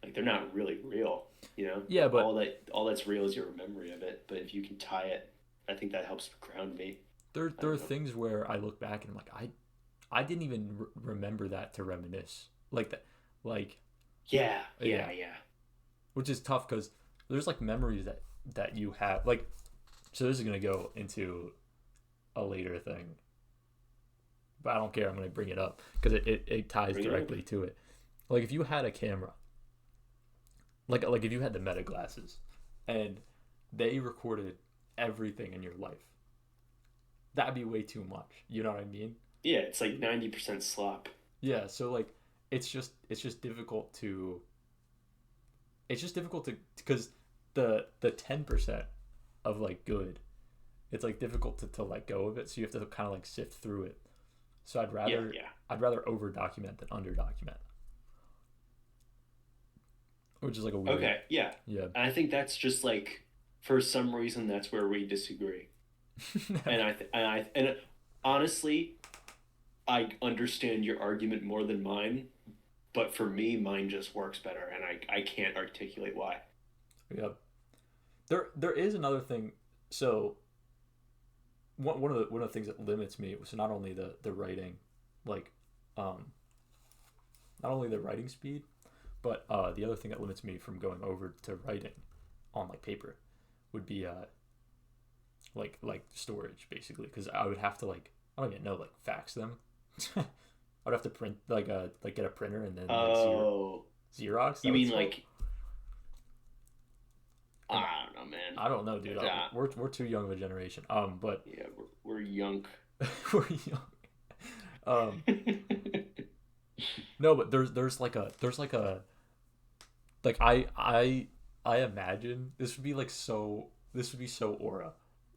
like they're not really real. You know, Yeah, but all that's real is your memory of it. But if you can tie it, I think that helps ground me. I there are don't know. things where I look back and I'm like, I didn't even remember that to reminisce like that, like Yeah, yeah, yeah, yeah. which is tough because there's like memories that you have like. So this is gonna go into a later thing, but I don't care. I'm gonna bring it up because it ties Bring it up. directly to it. Like if you had a camera, like if you had the meta glasses, and they recorded everything in your life, that'd be way too much. You know what I mean? Yeah, it's like 90% slop. Yeah. So like, it's just difficult to because the 10% of like good, it's like difficult to let go of it. So you have to kind of like sift through it. So Yeah, yeah. I'd rather over document than under document, which is like a weird. Okay, yeah. Yeah. And I think that's just like for some reason that's where we disagree. And honestly, I understand your argument more than mine, but for me, mine just works better, and I can't articulate why. Yeah. There is another thing. So one of the things that limits me was not only the writing, like, um, not only the writing speed, but the other thing that limits me from going over to writing on like paper would be like storage basically because I would have to like I don't even know like fax them. I'd have to print like get a printer and then like Oh, Xerox. That you what mean it's called. like And I don't know, man. I don't know, dude. Uh, We're too young of a generation. But yeah, we're young. we're young. Um, no, but there's like a like I imagine this would be like so this would be so aura,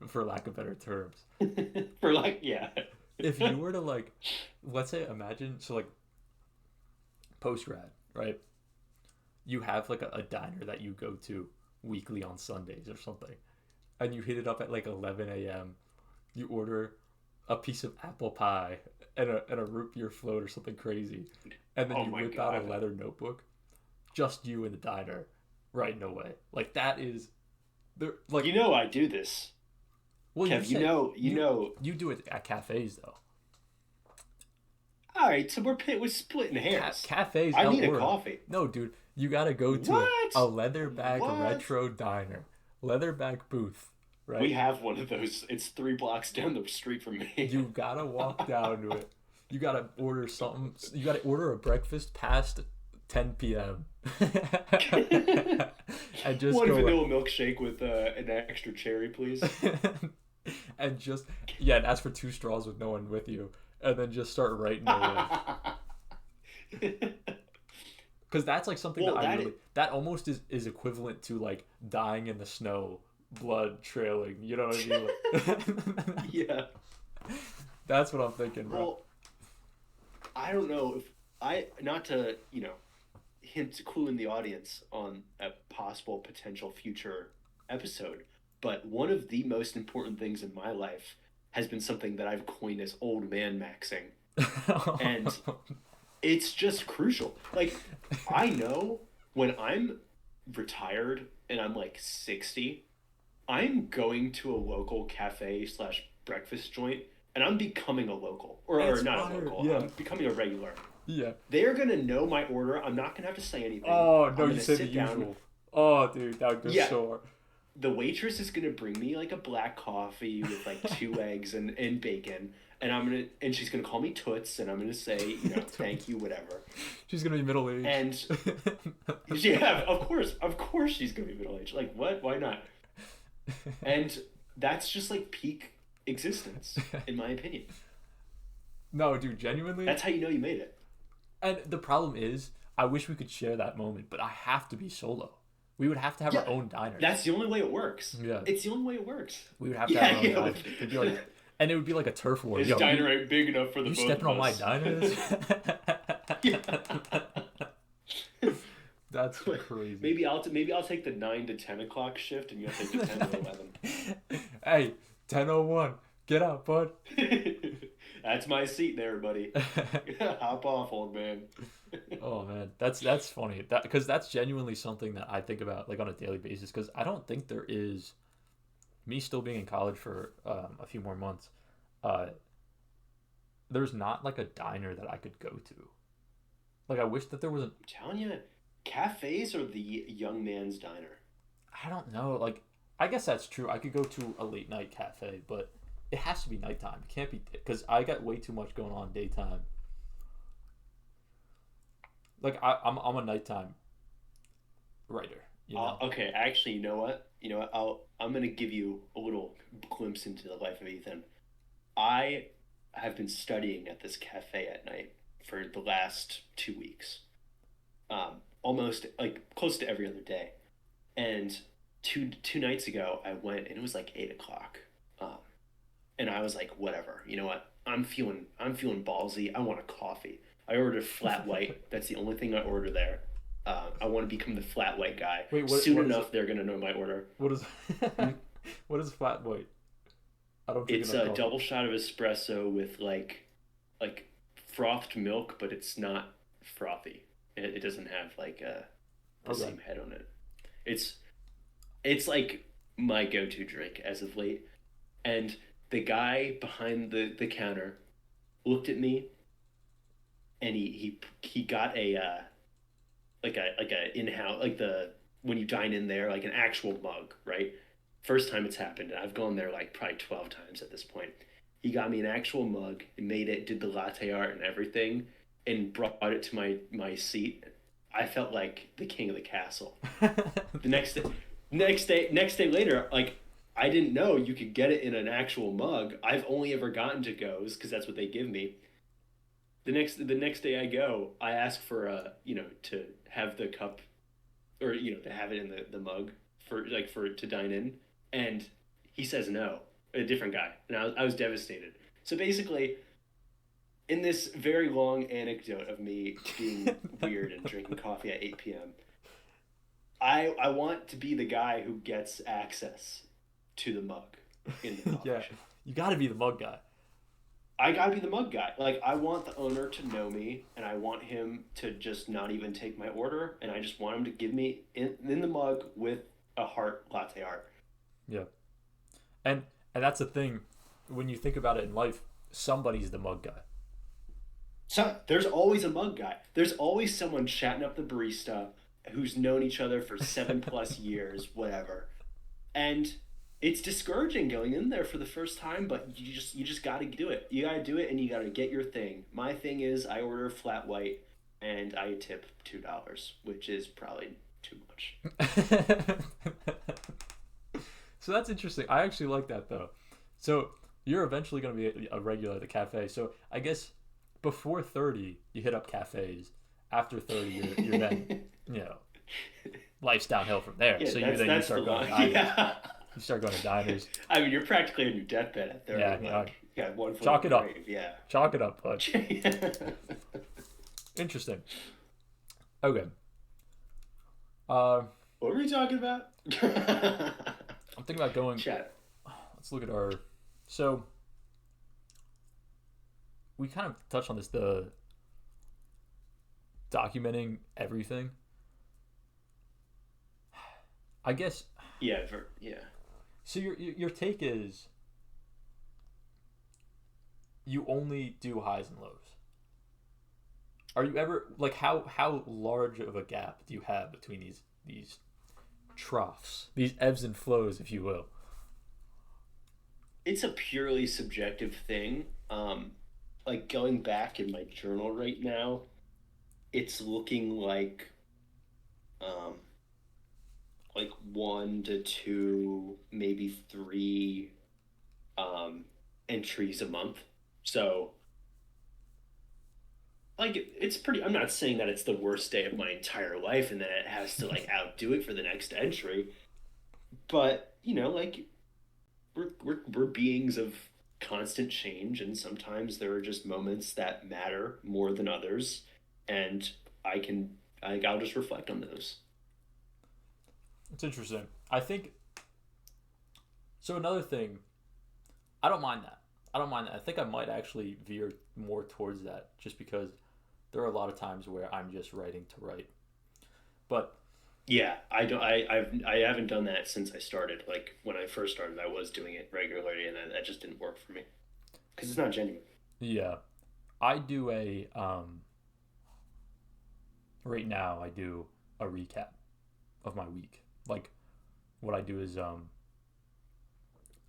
for lack of better terms. For like, yeah. If you were to like, let's say, imagine so like post grad, right? You have like a diner that you go to weekly on Sundays or something, and you hit it up at like 11 a.m. You order a piece of apple pie and a root beer float or something crazy, and then Oh you my whip out a God. leather notebook, just you in the diner, writing away. Like that is there. Like You know I do this. well, you Kev, said you know. you do it at cafes though. All right, so we're splitting hairs. Cafes I El need a Ora. coffee. No, dude, you gotta go to a What? leatherback What? retro diner, leatherback booth, We right? have one of those. It's 3 blocks down the street from me. You gotta walk down to it. You gotta order something. You gotta order a breakfast past 10 p.m. and just One go vanilla milkshake with an extra cherry, please. and just yeah, and ask for two straws with no one with you, and then just start writing away. Because that's like something that Well, I really that almost is equivalent to like dying in the snow, blood trailing. You know what I mean? Like, yeah. that's what I'm thinking, bro. Well, I don't know if I not to hint clue in the audience on a possible potential future episode, but one of the most important things in my life has been something that I've coined as old man maxing, and it's just crucial. Like I know when I'm retired and I'm like 60, I'm going to a local cafe slash breakfast joint and I'm becoming a local. Or It's not a fire. local, Yeah, I'm becoming a regular. yeah. They're gonna know my order. I'm not gonna have to say anything. Oh no, I'm you gonna said the sit down. usual. Oh, dude, that would go Yeah, so hard. the waitress is gonna bring me like a black coffee with like 2 eggs and bacon, and she's gonna call me Toots, and I'm gonna say, thank you, whatever. She's gonna be middle aged. And yeah, of course she's gonna be middle aged. Like what? Why not? And that's just like peak existence, in my opinion. No, dude, genuinely. That's how you know you made it. And the problem is, I wish we could share that moment, but I have to be solo. We would have to have Yeah, our own diner. that's the only way it works. Yeah, It's the only way it works. we would have to have Yeah, our own yeah. diner. It'd be like, and it would be like a turf war. This Yo, diner ain't big enough for the you both stepping of on my us. diner? Yeah. That's crazy. Maybe I'll take the 9 to 10 o'clock shift, and you'll take the 10 to 11. Hey, 10:01. Get out, bud. That's my seat there, buddy. Hop off, old man. Oh man, that's funny. That because that's genuinely something that I think about like on a daily basis. Because I don't think there is me still being in college for a few more months. Uh, there's not like a diner that I could go to. Like I wish that there was a. I'm telling you, cafes are the young man's diner. I don't know. Like I guess that's true. I could go to a late night cafe, but it has to be nighttime. It can't be because I got way too much going on daytime. Like I'm a nighttime writer. You know. Okay, actually, you know what? You know what? I'm gonna give you a little glimpse into the life of Ethan. I have been studying at this cafe at night for the last 2 weeks. Almost like close to every other day. And two nights ago, I went and it was like 8 o'clock. Um, and I was like, whatever. You know what? I'm feeling ballsy. I want a coffee. I ordered a flat white. That's the only thing I order there. I want to become the flat white guy. Wait, Soon what is enough, it? they're gonna know my order. What is Hmm? what is flat white? I don't drink It's enough a coffee. double shot of espresso with like frothed milk, but it's not frothy. It doesn't have like the Okay. same head on it. It's it's like my go-to drink as of late. And the guy behind the counter looked at me and he got a like a in-house like the when you dine in there like an actual mug, right? First time it's happened, and I've gone there like probably 12 times at this point. He got me an actual mug and made it, did the latte art and everything, and brought it to my seat. I felt like the king of the castle. The next day later, like I didn't know you could get it in an actual mug. I've only ever gotten to goes because that's what they give me. The next day I go, I ask for to have the cup or to have it in the mug for to dine in, and he says no, a different guy, and I was devastated. So basically, in this very long anecdote of me being weird and drinking coffee at 8 p.m., I want to be the guy who gets access to the mug in the coffee Yeah, shop. you got to be the mug guy. I gotta be the mug guy. Like I want the owner to know me, and I want him to just not even take my order, and I just want him to give me in the mug with a heart latte art. Yeah, and and that's the thing. When you think about it in life, somebody's the mug guy. So there's always a mug guy. There's always someone chatting up the barista who's known each other for 7+ years, whatever. And it's discouraging going in there for the first time, but you just got to do it. You got to do it, and you got to get your thing. My thing is I order flat white, and I tip $2, which is probably too much. So that's interesting. I actually like that though. So you're eventually going to be a regular at the cafe. So I guess before 30, you hit up cafes. After 30, you're then, you know, life's downhill from there. Yeah, So that's you that's the start going to line. diners. Yeah. You start going to diners. I mean, you're practically on your deathbed at 30. Yeah, yeah. Like, you got one foot in Chalk the it up. grave. Yeah. Chalk it up, bud. Interesting. Okay. Uh, What were we talking about? I'm thinking about going. Chat. Let's look at our. So we kind of touched on this, the documenting everything. I guess. Yeah, yeah. So your take is you only do highs and lows. Are you ever like how large of a gap do you have between these troughs, these ebbs and flows, if you will? It's a purely subjective thing. Like going back in my journal right now, it's looking um, like one to two, maybe three um, entries a month. So like it's pretty. I'm not saying that it's the worst day of my entire life and that it has to like outdo it for the next entry, but like we're beings of constant change, and sometimes there are just moments that matter more than others, and I'll just reflect on those. It's interesting. I think so. Another thing I don't mind that. I don't mind that. I think I might actually veer more towards that just because there are a lot of times where I'm just writing to write. But Yeah, I don't. I haven't done that since I started. Like when I first started, I was doing it regularly, and that just didn't work for me because it's not genuine. yeah, I do a right now I do a recap of my week. Like what I do is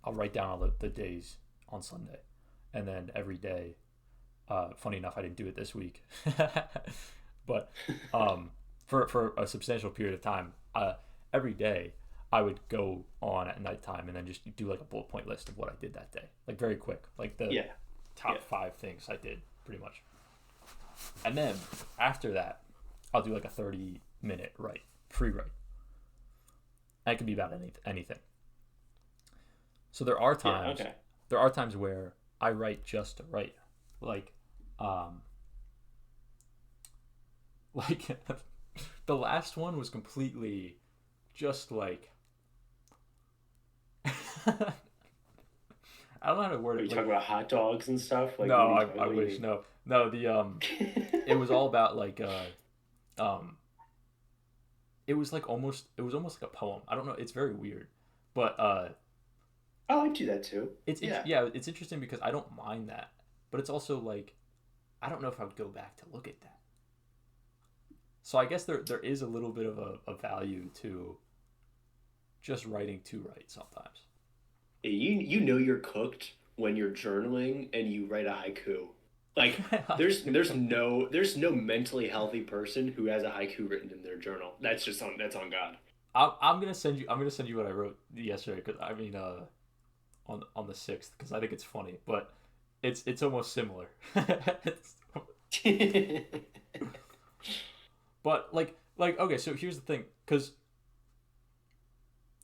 I'll write down all the days on Sunday, and then every day. Funny enough, I didn't do it this week, but for a substantial period of time, every day I would go on at nighttime and then just do like a bullet point list of what I did that day, like very quick, like the Yeah, yeah. top 5 things I did, pretty much. And then after that, I'll do like a 30-minute write, free write. And it can be about anything. So Yeah, okay. there are times where I write just to write, like, um, like the last one was completely just like I don't know how to word Are you it. Like, talking about hot dogs and stuff? Like, no, what are you talking? I What do you wish mean? no the it was all about like um it was almost like a poem. I don't know. It's very weird, but Oh, I do that too. Yeah. yeah, it's interesting because I don't mind that, but it's also like I don't know if I would go back to look at that. So I guess there is a little bit of a value to just writing to write sometimes. You know you're cooked when you're journaling and you write a haiku. Like there's no mentally healthy person who has a haiku written in their journal. That's on God. I'm gonna send you what I wrote yesterday because I mean on the 6th because I think it's funny, but it's almost similar. But like okay, so here's the thing, because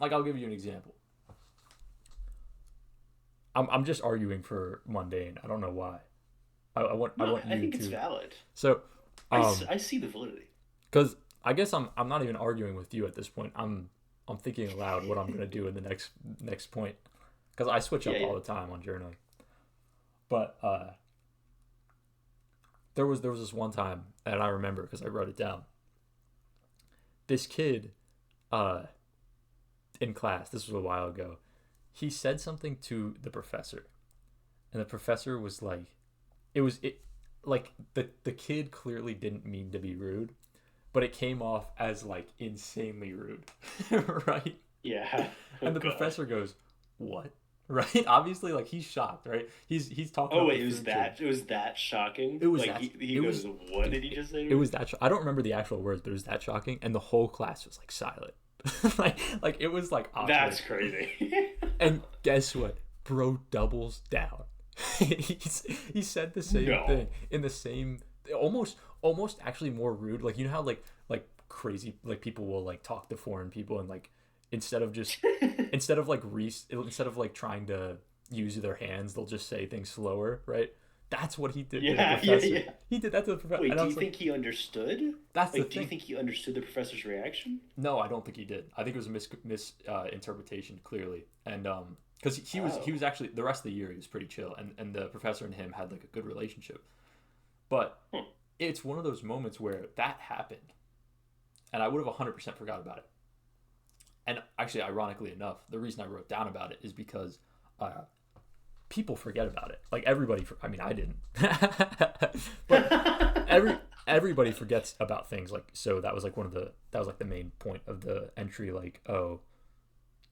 like I'll give you an example. I'm just arguing for mundane. I don't know why. I No, want I you think it's to. valid. So I see the validity. because I guess I'm not even arguing with you at this point. I'm thinking aloud what I'm gonna do in the next point because I switch Yeah, up yeah. all the time on journaling. But there was this one time and I remember because I wrote it down. This kid uh in class, this was a while ago, he said something to the professor, and the professor was like, it like the kid clearly didn't mean to be rude, but it came off as like insanely rude, right? Yeah. Oh And the God. professor goes, "What?" Right? Obviously, like he's shocked, right? He's talking Oh up the wait, food chain. it was that shocking? It was Like that he it goes, was "What did he just say to it me?" was that. I don't remember the actual words, but it was that shocking, and the whole class was like silent. Like it was like awkward. That's crazy. And guess what? Bro doubles down. He said the same No. thing in the same almost actually more rude. Like you know how like crazy like people will like talk to foreign people and like instead of just instead of like trying to use their hands, they'll just say things slower, right? That's what he did to the Yeah, yeah, professor. yeah. He did that to the professor, Wait, and I do you was like, think he understood? "That's the Like, do you thing." think he understood the professor's reaction? No, I don't think he did. I think it was a interpretation clearly, and because he Oh. was actually the rest of the year he was pretty chill, and the professor and him had like a good relationship. But Hmm. it's one of those moments where that happened, and I would have 100% forgot about it. And actually, ironically enough, the reason I wrote down about it is because uh, people forget about it. Like everybody, I mean, I didn't, but every everybody forgets about things. Like so, that was like that was like the main point of the entry. Like oh,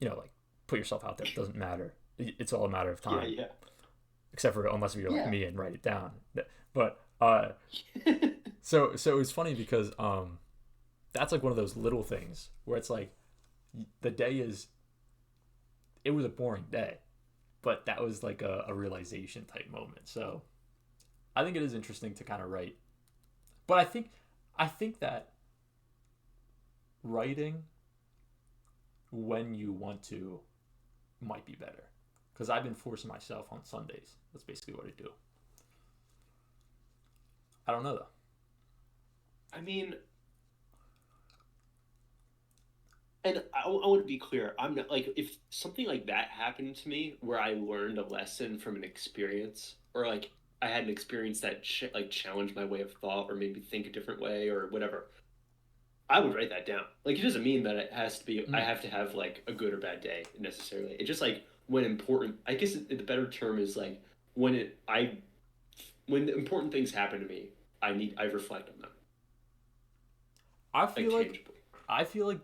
like put yourself out there. It doesn't matter. It's all a matter of Yeah, time, yeah. except for unless you're like Yeah. me and write it down. But so it was funny because that's like one of those little things where it's like the day is it was a boring day, but that was like a realization type moment. So I think it is interesting to kind of write, but I think that writing when you want to might be better because I've been forcing myself on Sundays. That's basically what I do. I don't know though. I mean, And I want to be clear. I'm not like if something like that happened to me where I learned a lesson from an experience, or like I had an experience that like challenged my way of thought, or made me think a different way, or whatever. I would write that down. Like it doesn't mean that it has to be. I Mm. have to have like a good or bad day necessarily. It just like when important. I guess the better term is like when it. I when the important things happen to me. I reflect on them I like feel like tangibly. I feel like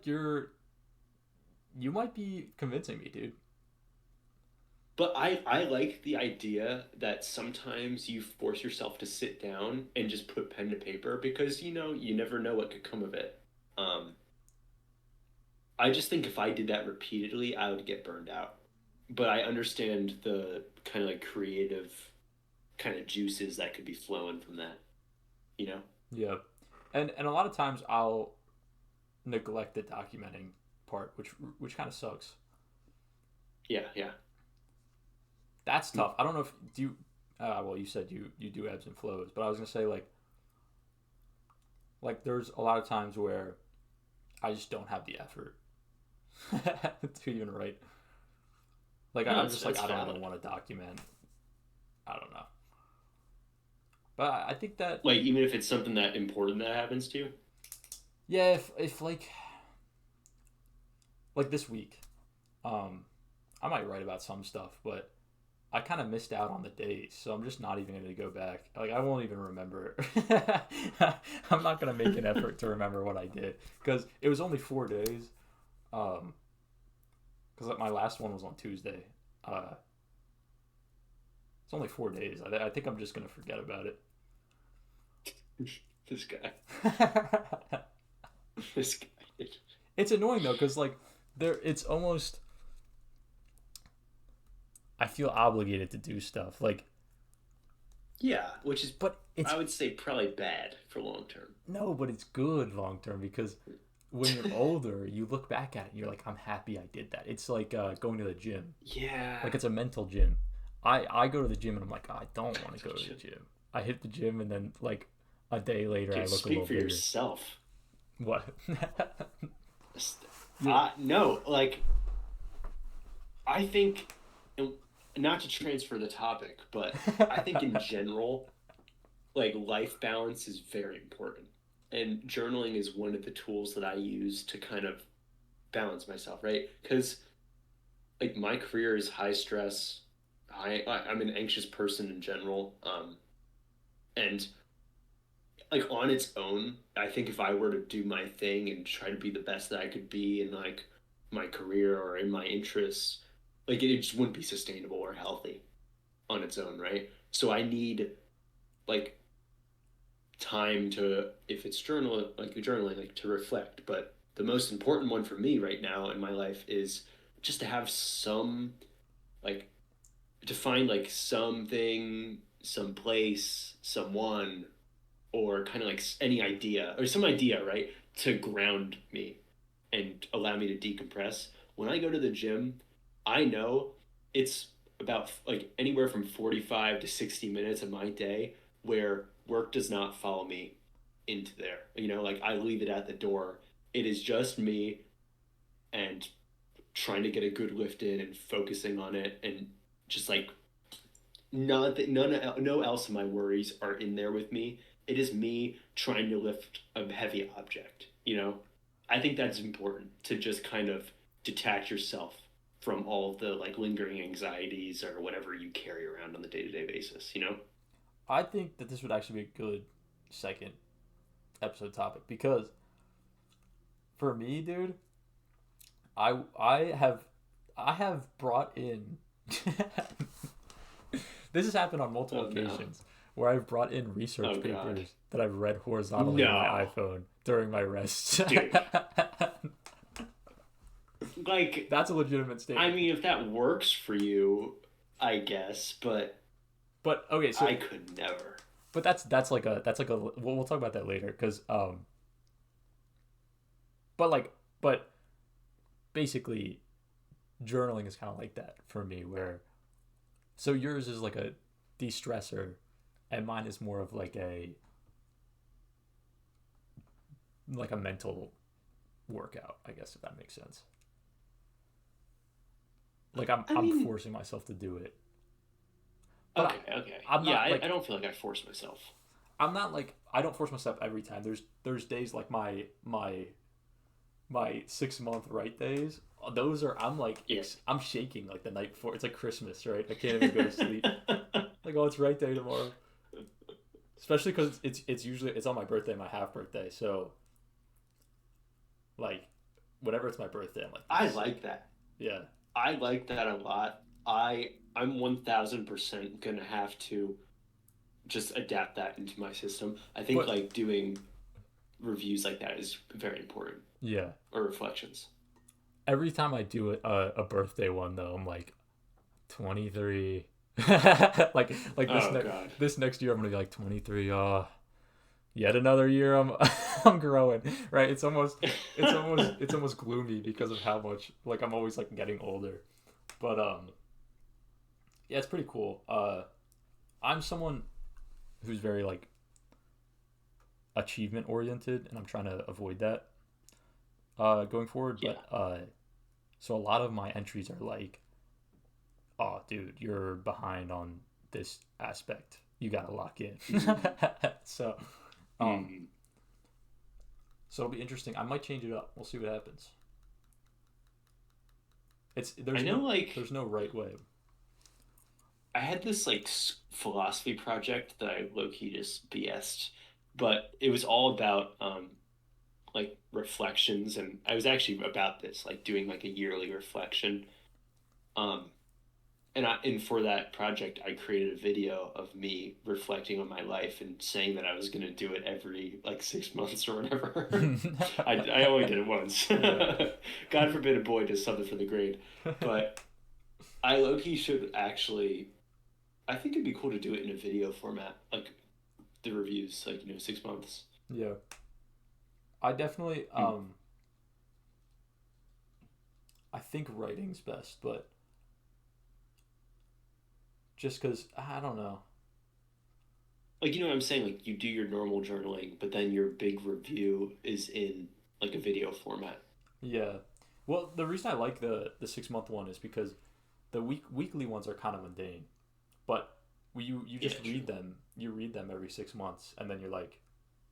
you might be convincing me, dude. But I like the idea that sometimes you force yourself to sit down and just put pen to paper because you never know what could come of it. Um, I just think if I did that repeatedly, I would get burned out. But I understand the kind of like creative kind of juices that could be flowing from that, you know? Yeah. And a lot of times I'll neglect the documenting part, which kind of sucks. Yeah, yeah. That's tough. I don't know if do you well, you said you do ebbs and flows, but I was going to say like there's a lot of times where I just don't have the effort to even write. Like No, I'm just like it's I don't even valid. want to document. I don't know. But I think that Like even if it's something that important that happens to you. yeah, if like this week, I might write about some stuff, but I kind of missed out on the days, so I'm just not even going to go back. Like I won't even remember. I'm not going to make an effort to remember what I did because it was only 4 days. Um, because like my last one was on Tuesday. Uh, it's only 4 days. I think I'm just going to forget about This guy. it. This guy. It's annoying though, because like there, it's almost I feel obligated to do stuff like, Yeah, which is but it's I would say probably bad for long term. no, but it's good long term because when you're older, you look back at it and you're like, I'm happy I did that. It's like going to the gym. Yeah. Like it's a mental gym. I go to the gym and I'm like, oh, I don't want to go to the gym. I hit the gym and then like a day later I Dude, look a speak little for bigger. yourself. What? you No, like I think, not to transfer the topic, but I think in general, like life balance is very important, and journaling is one of the tools that I use to kind of balance myself, right? Because like my career is high stress. I'm an anxious person in general, and like on its own, I think if I were to do my thing and try to be the best that I could be in like my career or in my interests, like it just wouldn't be sustainable or healthy on its own, right? So I need like time to, if it's journaling, like to reflect. But the most important one for me right now in my life is just to have some like to find like something, some place, someone, or kind of like any idea or some idea, right, to ground me and allow me to decompress. When I go to the gym, I know it's about like anywhere from 45 to 60 minutes of my day where work does not follow me into there. Like I leave it at the door. It is just me and trying to get a good lift in and focusing on it and just like no else of my worries are in there with me. It is me trying to lift a heavy object. I think that's important to just kind of detach yourself from all of the like lingering anxieties or whatever you carry around on the day-to-day basis. I think that this would actually be a good second episode topic because for me, dude, I have brought in this has happened on multiple Oh no. occasions where I've brought in Oh research god. papers that I've read horizontally on my No. iPhone during my rest. Dude. Like, That's a legitimate I statement. mean, if that works for you, I guess, but But okay, I so could never. but that's like a we'll talk about that later because but basically journaling is kind of like that for me where so yours is like a de-stressor and mine is more of like a mental workout, I guess, if that makes sense. Like I'm I I'm mean, forcing myself to do it. But okay. I'm Yeah, not like I don't feel like I force myself. I'm not like I don't force myself every time. There's days like my 6 month right days. Those are I'm like Yeah. I'm shaking like the night before. It's like Christmas, right? I can't even go to sleep. Like, oh, it's right day tomorrow. Especially because it's usually it's on my birthday, my half birthday. So like whenever it's my birthday, I'm like I this. like that. Yeah. I like that a lot. I'm 1000% gonna have to just adapt that into my system. I think But like doing reviews like that is very important, yeah, or reflections. every time I do a birthday one though, I'm like 23. Like Oh God. this next year I'm gonna be like 23. Yet another year I'm I'm growing. Right? It's almost gloomy because of how much like I'm always like getting older. But yeah, it's pretty cool. I'm someone who's very like achievement oriented, and I'm trying to avoid that going forward. Yeah. But so a lot of my entries are like, oh, dude, you're behind on this aspect. You gotta lock in. So, um, Mm. so it'll be interesting. I might change it up. We'll see what happens. It's I know, like there's no right way. I had this like philosophy project that I low key just BS'd, but it was all about like reflections, and I was actually about this like doing like a yearly reflection. Um, and for that project, I created a video of me reflecting on my life and saying that I was gonna do it every like 6 months or whatever. I only did it once. Yeah. God forbid a boy does something for the grade, but I low key should actually. I think it'd be cool to do it in a video format, like the reviews, like 6 months. Yeah. I definitely Hmm. I think writing's best, but just because I don't know. Like what I'm saying, like you do your normal journaling, but then your big review is in like a video format. Yeah. Well, the reason I like the 6 month one is because the weekly ones are kind of mundane, but you Yeah, just true. read them. You read them every 6 months, and then you're like,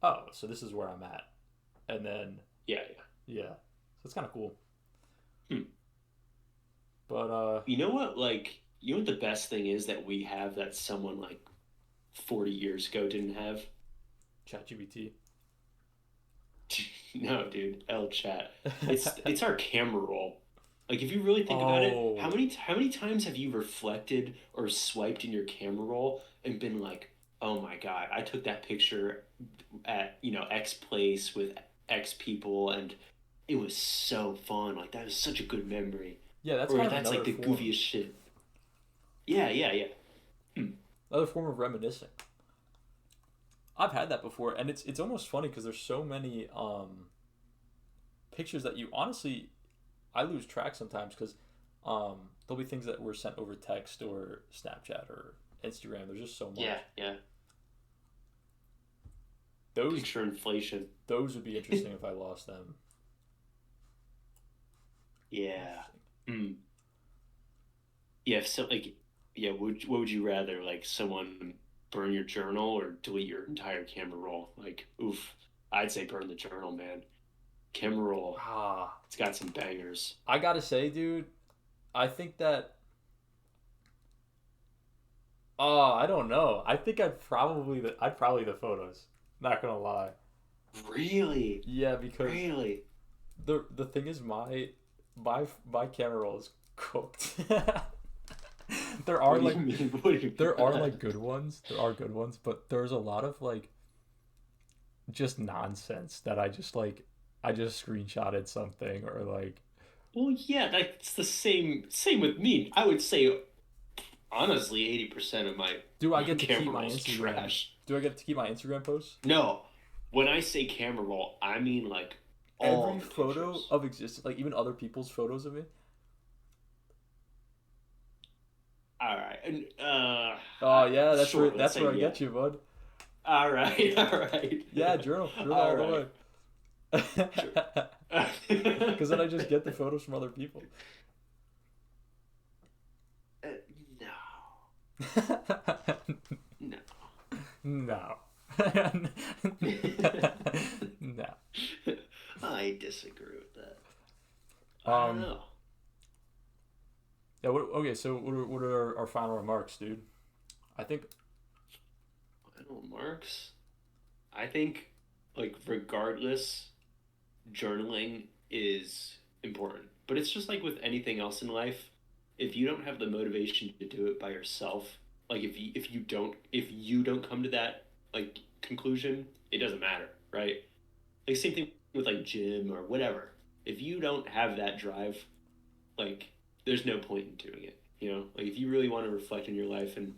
oh, so this is where I'm at, and then Yeah, yeah, so it's kind of cool. yeah. Hmm. But You know what? Like, you know what the best thing is that we have that someone like 40 years ago didn't have? ChatGPT. No, dude, L chat. It's our camera roll. Like if you really think about it, Oh, how many times have you reflected or swiped in your camera roll and been like, "Oh my God, I took that picture at, X place with X people and it was so fun. Like that was such a good memory." yeah, that's Or kind of that's like another the form, goofiest shit. Yeah, yeah, yeah. Hmm. another form of reminiscing. I've had that before, and it's almost funny because there's so many pictures that you honestly I lose track sometimes because there'll be things that were sent over text or Snapchat or Instagram. There's just so Yeah, much. yeah. Those Picture inflation. those would be interesting if I lost them. Yeah. Interesting. Hmm. Yeah, so like, yeah, what would you rather? Like someone burn your journal or delete your entire camera roll? Like, oof, I'd say burn the journal, man. Camera roll, Ah, it's got some bangers. I gotta say, dude, I think that. Oh, I don't know. I think I'd probably the photos. Not gonna lie. Really? Yeah, because Really? the thing is my camera roll is cooked. there are What do you like mean? What do you mean there by are that? like good ones. There are good ones, but there's a lot of like just nonsense that I just screenshotted something or like Well, yeah, that's the same with me. I would say honestly, 80% of my do I get to keep camera my roll is Instagram trash. do I get to keep my Instagram posts? No, when I say camera roll, I mean like all Every the photo pictures. of existence, like even other people's photos of me. All right, and Oh yeah, sure. Let's that's say where I yeah. get you, bud. All right, all right, Yeah, journal all all right. the way. Sure. Because then I just get the photos from other people. No. No. No. I disagree with that. I don't know. Yeah. Okay. So what are our final remarks, dude? I think. Final remarks. I think, like, regardless, journaling is important. But it's just like with anything else in life. If you don't have the motivation to do it by yourself, like if you don't come to that like conclusion, it doesn't matter, right? Like same thing with like gym or whatever. If you don't have that drive, like there's no point in doing it. You know, like if you really want to reflect in your life and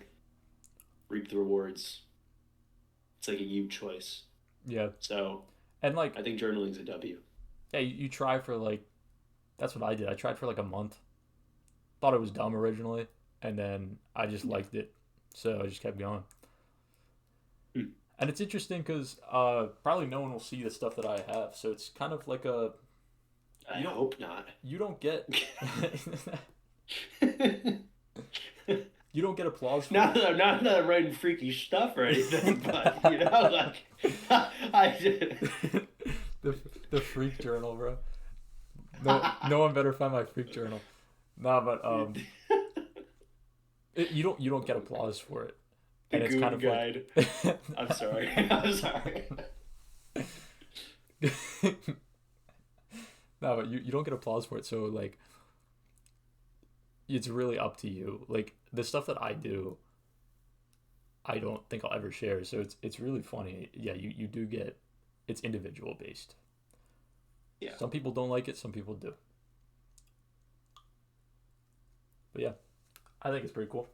reap the rewards, it's like a you choice. Yeah. So And like, I think journaling's a W. yeah, you try for like. That's what I did. I tried for like a month. Thought it was dumb originally, and then I just liked it, so I just kept going. Hmm. And it's interesting because probably no one will see the stuff that I have, so it's kind of like a I hope not. you don't get you don't get applause for Not that I'm writing freaky stuff or anything, but you know, like I did. the freak journal, bro. No one better find my freak journal. Nah, but you don't get applause for it, The and it's Goon kind of Guide. like I'm sorry. I'm sorry. No, but you don't get applause for it, so like it's really up to you. Like the stuff that I do, I don't think I'll ever share. So it's really funny. Yeah, you do get it's individual based. Yeah. Some people don't like it, some people do. But yeah, I think it's pretty cool.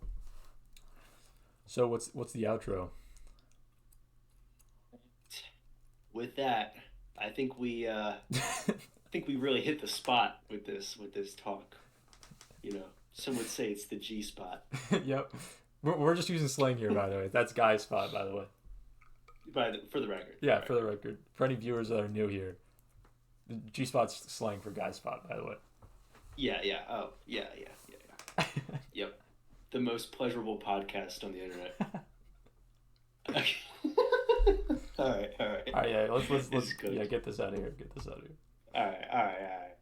So what's the outro? With that, I think we really hit the spot with this talk. You know, some would say it's the G spot. Yep. We're just using slang here, by the way. That's Guy Spot, by the way. For the record. Yeah, for the record. For any viewers that are new here, G Spot's slang for Guy Spot, by the way. Yeah. Oh, yeah. Yep. The most pleasurable podcast on the internet. All right. All right, yeah. Let's get this out of here. All right.